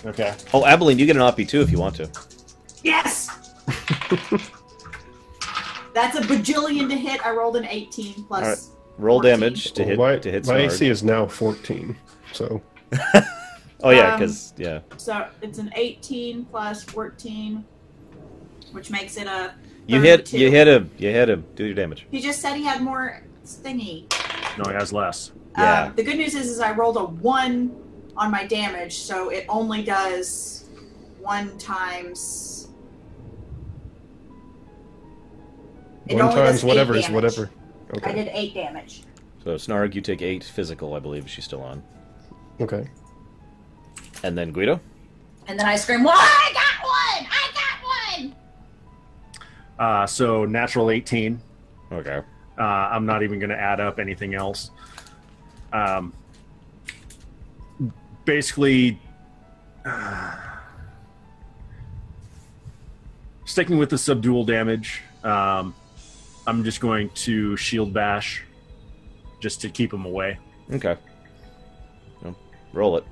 Okay. Oh, Abilene, you get an oppie too if you want to. Yes. That's a bajillion to hit. I rolled an 18 plus. All right. Roll 14. damage to hit. My Snarg. AC is now 14. So Oh yeah, because So it's an 18 plus 14, which makes it a. You hit 32. him. Do your damage. He just said he had more thingy. No, he has less. Yeah. The good news is I rolled a 1 on my damage, so it only does 1 times. It one only does times 8 whatever is damage. whatever. I Okay. did 8 damage. So Snarg, you take 8 physical, I believe she's still on. Okay. And then Guido? And then I scream, "Well, I got one! I got one!" So natural 18. Okay. I'm not even going to add up anything else. Basically, sticking with the subdual damage, I'm just going to shield bash just to keep him away. Okay. Well, roll it.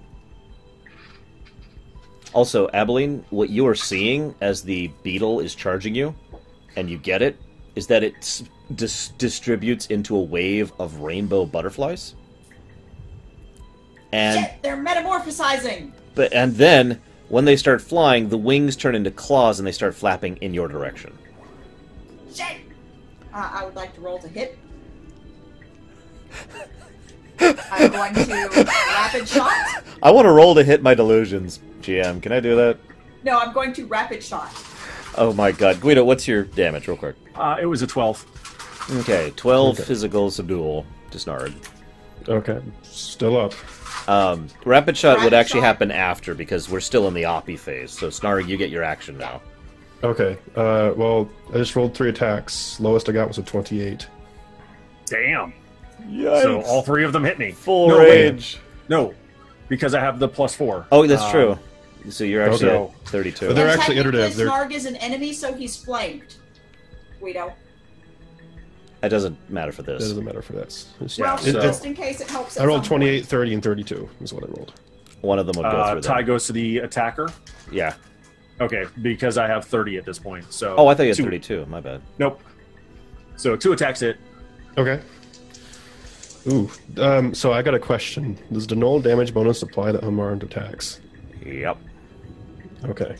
Also, Abilene, what you are seeing as the beetle is charging you, and you get it, is that it distributes into a wave of rainbow butterflies. And Shit, they're metamorphosizing! and then when they start flying, the wings turn into claws and they start flapping in your direction. Shit! I would like to roll to hit. I'm going to rapid shot. I want to roll to hit my delusions, GM. Can I do that? No, I'm going to rapid shot. Oh my god. Guido, what's your damage, real quick? It was a 12. Okay, 12 Okay. physical subdual to Snarg. Okay. Still up. Rapid shot would Rapid actually shot? happen after because we're still in the oppie phase. So Snarg, you get your action now. Okay. Well, I just rolled 3 attacks. Lowest I got was a 28. Damn. Yikes. So all 3 of them hit me. Full No, rage. No, because I have the +4. Oh, that's true. So you're actually Okay. at 32. But they're And actually technically, iterative. They're- Snarg is an enemy, so he's flanked. Guido. That doesn't matter for That this. doesn't matter for this. It's- Well, so- just in case it helps. I rolled 28, 30, and 32 is what I rolled. One of them would go through Tie them. goes to the attacker. Yeah. Okay, because I have 30 at this point. So Oh, I thought you had 2. 32. My bad. Nope. So 2 attacks hit. Okay. Ooh. So I got a question. Does the null damage bonus apply to unarmed attacks? Yep. Okay.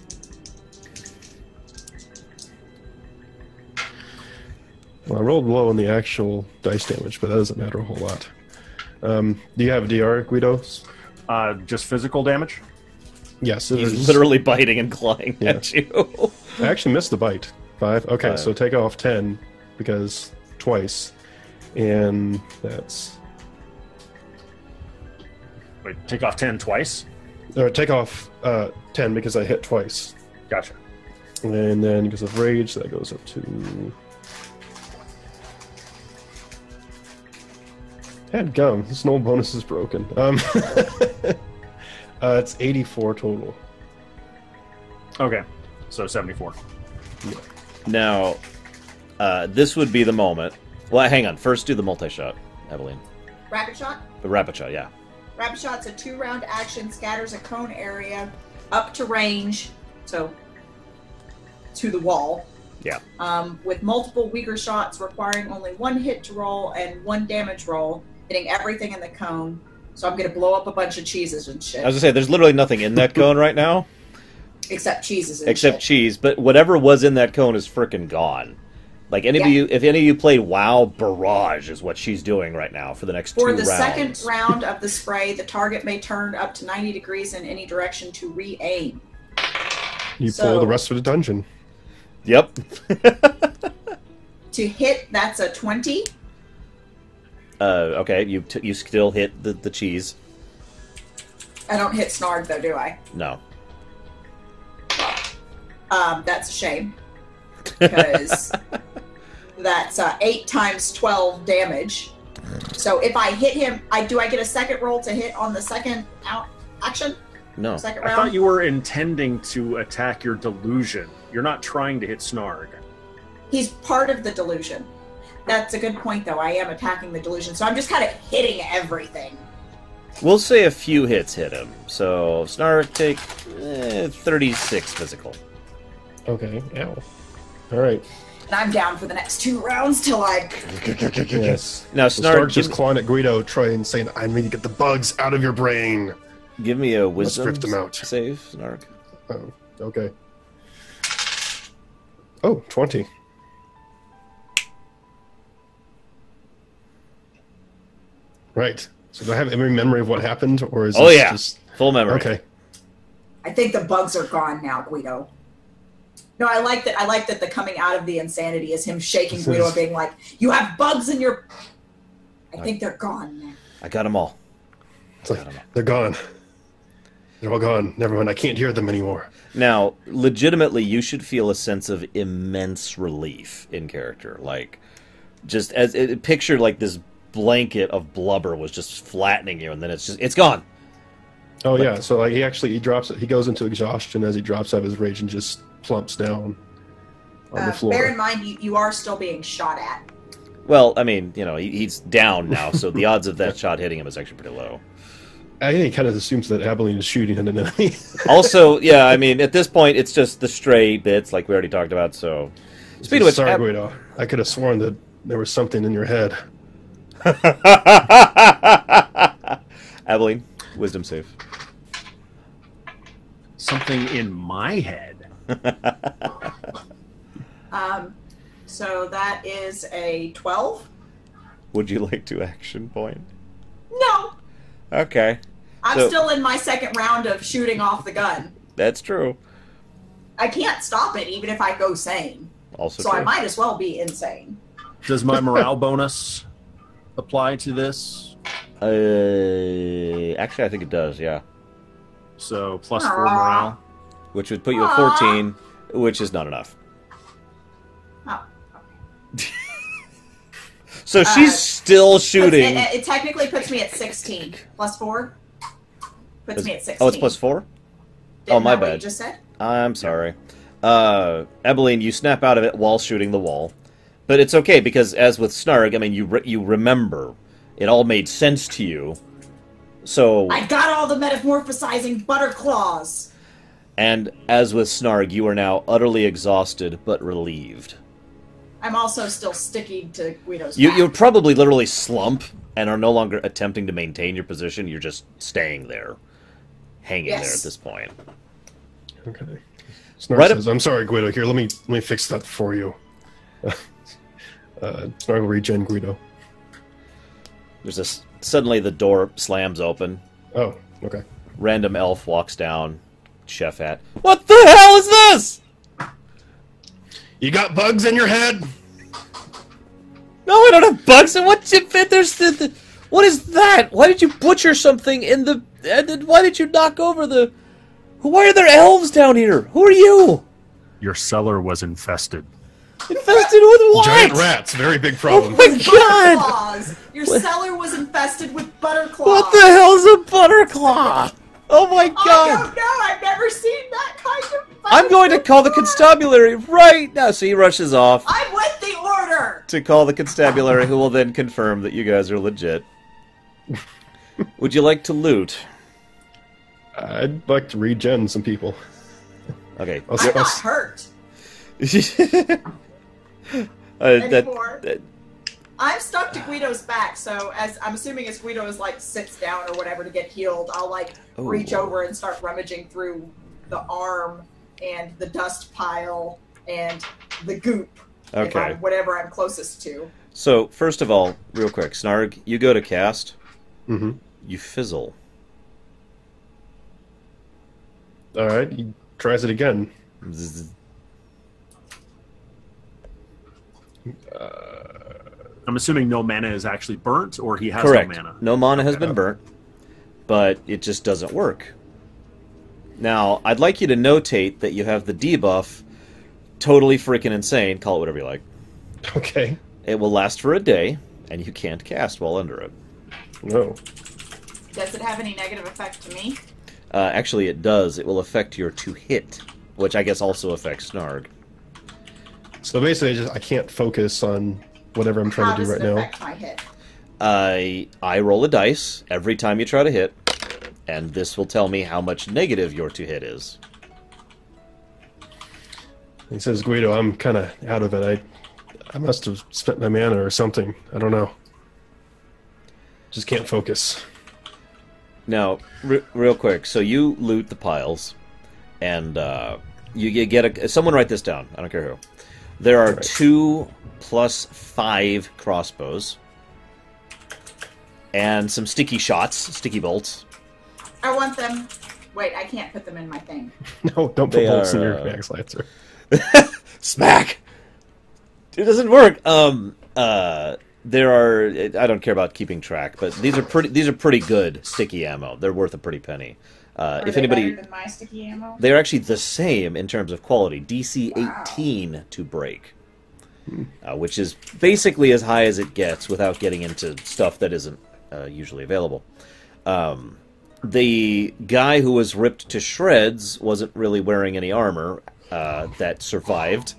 Well, I rolled low on the actual dice damage, but that doesn't matter a whole lot. Do you have DR, Guido? Just physical damage? Yes. He's literally biting and clawing at you. I actually missed the bite. 5? Okay, 5. so take off 10, because twice. And that's... Wait, take off 10 twice? Or take off 10 because I hit twice. Gotcha. And then because of rage, that goes up to... Headgum, this null bonus is broken. It's 84 total. Okay, so 74. Now, this would be the moment. Well, hang on. First, do the multi-shot, Evelyn. Rapid shot? The rapid shot, yeah. Rapid shot's a 2-round action, scatters a cone area up to range, so to the wall. Yeah. With multiple weaker shots requiring only 1 hit to roll and 1 damage roll, hitting everything in the cone. So I'm going to blow up a bunch of cheeses and shit. I was going to say, there's literally nothing in that cone right now. Except cheeses and Except shit. cheese, but whatever was in that cone is frickin' gone. Like, if any of you played WoW, Barrage is what she's doing right now for the next 2 rounds. For the second round of the spray, the target may turn up to 90 degrees in any direction to re-aim. You pull the rest of the dungeon. Yep. To hit, that's a 20. Okay, you still hit the cheese. I don't hit Snarg, though, do I? No. That's a shame. Because that's 8 times 12 damage. So if I hit him, do I get a second roll to hit on the second action? No. Second I round? thought you were intending to attack your delusion. You're not trying to hit Snarg. He's part of the delusion. That's a good point, though. I am attacking the delusion, so I'm just kind of hitting everything. We'll say a few hits hit him. So, Snark, take 36 physical. Okay, ow. Alright. And I'm down for the next 2 rounds till I... Yes. Now, So Snark, just clawing at Guido, trying saying, I need to get the bugs out of your brain. give me a Let's wisdom rip them out. save, Snark. Oh, okay. Oh, 20. Right. So do I have every memory of what happened, or is this just... Full memory. Okay. I think the bugs are gone now, Guido. No, I like that. I like that the coming out of the insanity is him shaking Guido and being like, "You have bugs in your." I think they're gone now. I got them all. It's like, they're gone. They're all gone. Never mind. I can't hear them anymore. Now, legitimately, you should feel a sense of immense relief in character. Like, just picture like this blanket of blubber was just flattening you, and then it's gone. Oh yeah. So like he drops it. He goes into exhaustion as he drops out of his rage and just plumps down on the floor. Bear in mind, you are still being shot at. Well, I mean, he's down now, so the odds of that shot hitting him is actually pretty low. I think he kind of assumes that Abilene is shooting at an enemy. Also, yeah, I mean, at this point, it's just the stray bits, like we already talked about. So, speaking of which, sorry, Guido. I could have sworn that there was something in your head. Abilene, wisdom save. Something in my head. So that is a 12. Would you like to action point? No, Okay. I'm So- still in my second round of shooting off the gun. That's true. I can't stop it even if I go sane. Also So true. I might as well be insane. Does my morale bonus apply to this? Actually, I think it does, yeah. So plus 4 morale. Which would put you at 14, which is not enough. Oh. So she's still shooting. It technically puts me at 16. Plus 4 puts me at 16. Oh, it's plus 4? Didn't oh, my know what you bad. just said? I'm sorry. Ebeline, you snap out of it while shooting the wall. But it's okay, because as with Snarg, I mean, you remember. It all made sense to you. So... I got all the metamorphosizing butter claws. And as with Snarg, you are now utterly exhausted, but relieved. I'm also still sticking to Guido's You back. probably literally slump and are no longer attempting to maintain your position. You're just staying there. Hanging there at this point. Okay. Snarg Right says, "I'm sorry, Guido. Here, let me fix that for you." Snarg will regen Guido. There's this. Suddenly, the door slams open. Oh, okay. Random elf walks down. Chef hat. What the hell is this? You got bugs in your head? No, I don't have bugs. And what? There's what is that? Why did you butcher something in the? Why did you knock over the? Why are there elves down here? Who are you? Your cellar was infested. Infested with what? Giant rats. Very big problem. Oh my god! Butterclaws! Your cellar was infested with butterclaws! What the hell's a butterclaw? Oh my I god! don't know! I've never seen that kind of I'm going to call the constabulary right now. So he rushes off I'm with the order! to call the constabulary, who will then confirm that you guys are legit. Would you like to loot? I'd like to regen some people. Okay. I'm not hurt anymore. I'm stuck to Guido's back, so as I'm assuming as Guido is like sits down or whatever to get healed, I'll like reach over and start rummaging through the arm and the dust pile and the goop. Okay. Whatever I'm closest to. So, first of all, real quick, Snarg, you go to cast, Mm-hmm. you fizzle. All right, he tries it again. Zzz. I'm assuming no mana is actually burnt, or he has Correct. no mana. No mana has been burnt, but it just doesn't work. Now, I'd like you to notate that you have the debuff, totally freaking insane, call it whatever you like. Okay. It will last for a day, and you can't cast while under it. No. Does it have any negative effect to me? Actually, it does. It will affect your to hit, which I guess also affects Snarg. So basically, I can't focus on whatever I'm trying to do right How now. does it affect my hit? I roll a dice every time you try to hit, and this will tell me how much negative your to hit is. He says, "Guido, I'm kind of out of it. I must have spent my mana or something. I don't know. Just can't focus." Now, real quick, so you loot the piles, and you get someone write this down. I don't care who. There are 2 + 5 crossbows, and some sticky shots, sticky bolts. I want them. Wait, I can't put them in my thing. No, don't put They bolts in are, your max lancer. Smack! It doesn't work. There are. I don't care about keeping track, but these are pretty good sticky ammo. They're worth a pretty penny. Are If they anybody, better than my sticky ammo? they're actually the same in terms of quality. DC 18 to break, which is basically as high as it gets without getting into stuff that isn't usually available. The guy who was ripped to shreds wasn't really wearing any armor that survived.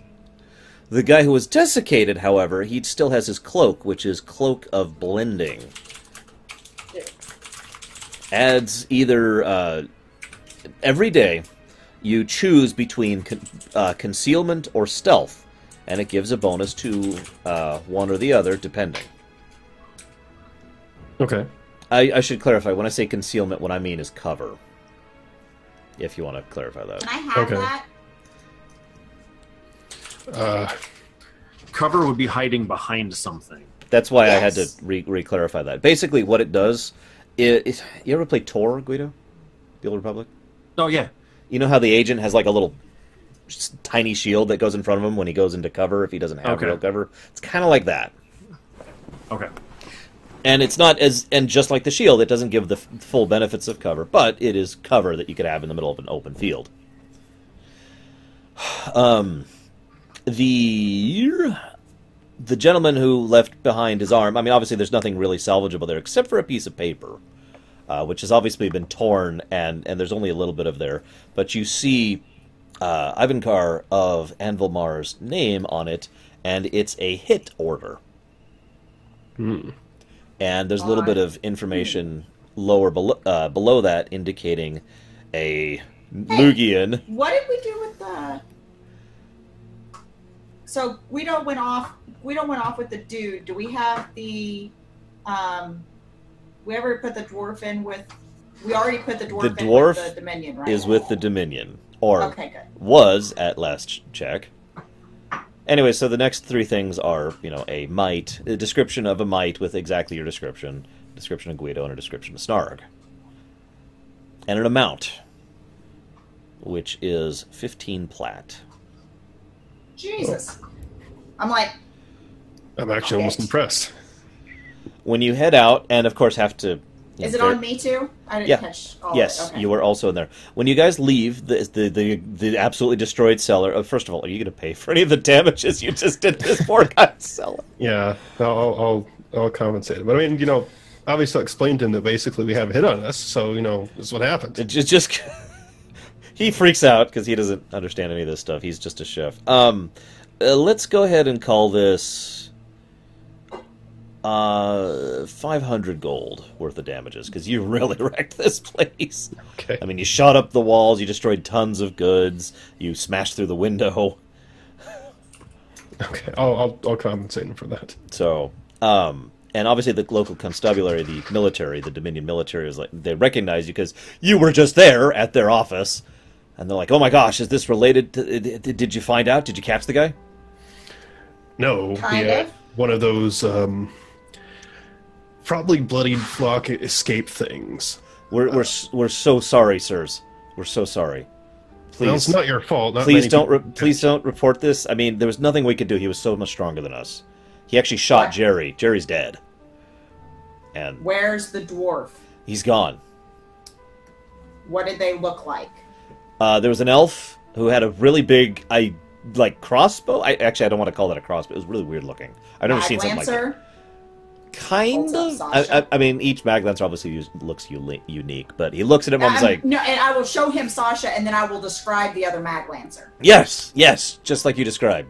The guy who was desiccated, however, he still has his cloak, which is Cloak of Blending. Adds either... every day, you choose between concealment or stealth, and it gives a bonus to one or the other, depending. Okay. I should clarify, when I say concealment, what I mean is cover. If you want to clarify that. Can I have Okay. that? Cover would be hiding behind something. That's why I had to Yes. re-clarify that. Basically, what it does is... You ever play Tor, Guido? The Old Republic? Oh, yeah. You know how the agent has like a little tiny shield that goes in front of him when he goes into cover if he doesn't have Okay. real cover? It's kind of like that. Okay. And it's not as... And just like the shield, it doesn't give the full benefits of cover, but it is cover that you could have in the middle of an open field. The gentleman who left behind his arm, I mean, obviously there's nothing really salvageable there except for a piece of paper, which has obviously been torn, and there's only a little bit of there. But you see Ivankar of Anvilmar's name on it, and it's a hit order. And there's a little bit of information lower below that indicating a Lugian. What did we do with the? So Guido went off. Guido went off with the dude. Do we have the? We ever put the dwarf in with We already put the dwarf The in dwarf with the Dominion, right? is with the Dominion, or Okay, good. was at last check. Anyway, so the next three things are, a mite, a description of a mite with exactly your description, description of Guido, and a description of Snarg. And an amount, which is 15 plat. Jesus. I'm like... I'm actually almost impressed. When you head out, and of course have to... Is it on me too? I didn't catch all Yes, of it. Okay. you were also in there. When you guys leave the absolutely destroyed cellar, first of all, are you going to pay for any of the damages you just did to this poor guy's cellar? Yeah, I'll compensate him. But I mean, obviously I explained to him that basically we have a hit on us, so this is what happened. It just he freaks out because he doesn't understand any of this stuff. He's just a chef. Let's go ahead and call this 500 gold worth of damages, because you really wrecked this place. Okay. I mean, you shot up the walls, you destroyed tons of goods, you smashed through the window. Okay, I'll compensate him for that. So, and obviously the local constabulary, the military, the Dominion military, is like, they recognize you because you were just there at their office, and they're like, "Oh my gosh, is this related to? Did you find out? Did you catch the guy?" No, Kind of. one of those probably bloodied flock escape things. We're so sorry, sirs. We're so sorry. Please, Well, it's not your fault. please don't report this. I mean, there was nothing we could do. He was so much stronger than us. He actually shot What? Jerry. Jerry's dead, and Where's the dwarf? he's gone. What did they look like? There was an elf who had a really big, crossbow. I don't want to call that a crossbow. It was really weird looking. I've never seen something like that. Lancer? Kind Holds up of. Sasha. I mean, each mag lancer obviously looks unique, but he looks at him and he's like, No, and I will show him Sasha, and then I will describe the other Mag Lancer. yes, just like you described.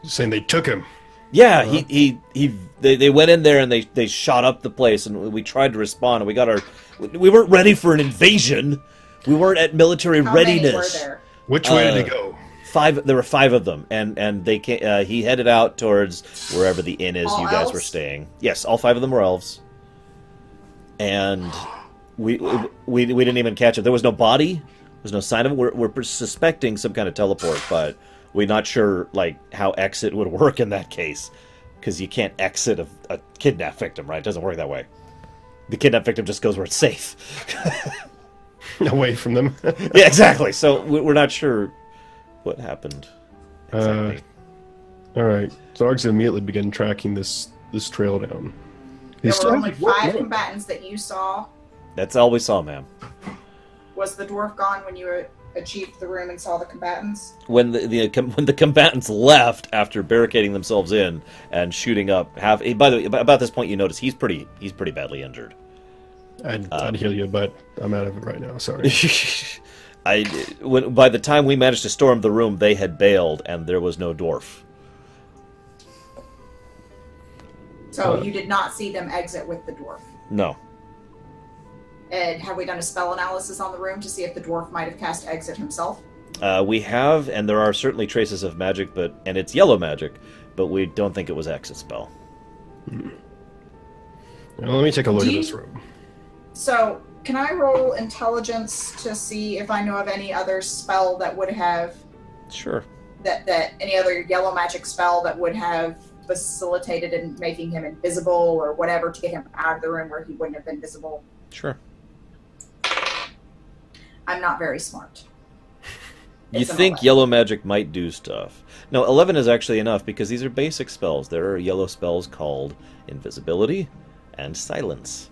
Saying they took him. Yeah, they went in there and they shot up the place, and we tried to respond, and we weren't ready for an invasion. We weren't at military How readiness. many were there? Which way did they go? 5. There were 5 of them, and they he headed out towards wherever the inn is All you guys elves? were staying. Yes, all 5 of them were elves, and we didn't even catch it. There was no body. There's no sign of it. We're suspecting some kind of teleport, but we're not sure how exit would work in that case, because you can't exit a kidnapped victim, right? It doesn't work that way. The kidnapped victim just goes where it's safe. Away from them. Yeah, exactly. So we're not sure what happened exactly. All right. Zargs immediately begin tracking this trail down. There He's were still only 5 combatants that you saw. That's all we saw, ma'am. Was the dwarf gone when you achieved the room and saw the combatants? When the combatants left after barricading themselves in and shooting up by the way, about this point you notice he's pretty badly injured. I'd heal you, but I'm out of it right now. Sorry. By the time we managed to storm the room, they had bailed and there was no dwarf. So you did not see them exit with the dwarf. No. And have we done a spell analysis on the room to see if the dwarf might have cast exit himself? We have, and there are certainly traces of magic, and it's yellow magic, but we don't think it was exit spell. Well, let me take a look at this room. So, can I roll intelligence to see if I know of any other spell that would have... Sure. That any other yellow magic spell that would have facilitated in making him invisible or whatever to get him out of the room where he wouldn't have been visible? Sure. I'm not very smart. You It's an think 11. yellow magic might do stuff. No, 11 is actually enough because these are basic spells. There are yellow spells called invisibility and silence.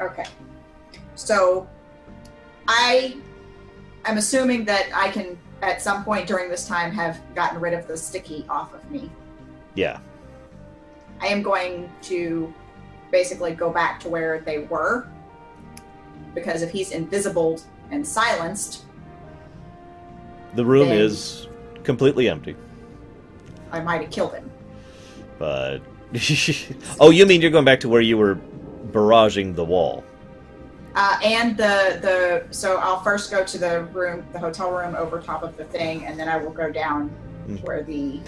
Okay. So, I'm assuming that I can, at some point during this time, have gotten rid of the sticky off of me. Yeah. I am going to basically go back to where they were, because if he's invisible and silenced, The room Then- is completely empty. I might have killed him. But... oh, you mean you're going back to where you were barraging the wall? And so I'll first go to the room, the hotel room over top of the thing, and then I will go down where we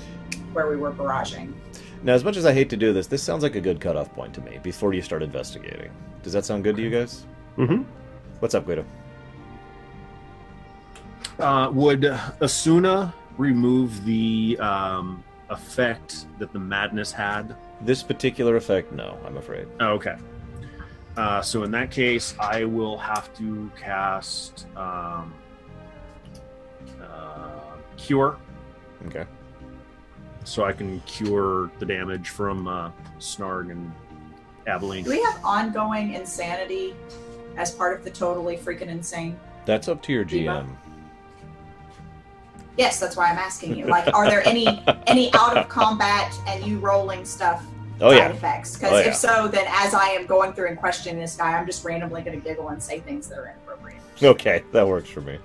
were barraging. Now, as much as I hate to do this, this sounds like a good cutoff point to me before you start investigating. Does that sound good to you guys? Mm-hmm. What's up, Guido? Would Asuna remove the effect that the madness had? This particular effect, no, I'm afraid. Oh, okay. So in that case, I will have to cast Cure, Okay. so I can cure the damage from Snarg and Aveline. Do we have ongoing insanity as part of the totally freaking insane? That's up to your GM. Diva? Yes, that's why I'm asking you. Like, are there any out of combat and you rolling stuff Oh, side yeah. effects? Because Oh, yeah. if so, then as I am going through and questioning this guy, I'm just randomly going to giggle and say things that are inappropriate. Okay, that works for me.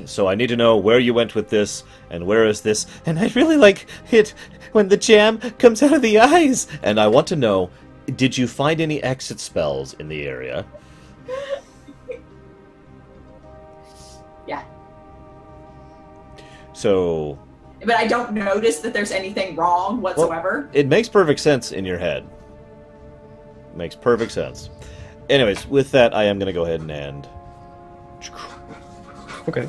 So I need to know where you went with this, and where is this, and I really like it when the jam comes out of the eyes. And I want to know, did you find any exit spells in the area? Yeah. So... But I don't notice that there's anything wrong whatsoever. It makes perfect sense in your head. Makes perfect sense. Anyways, with that, I am going to go ahead and end. Okay.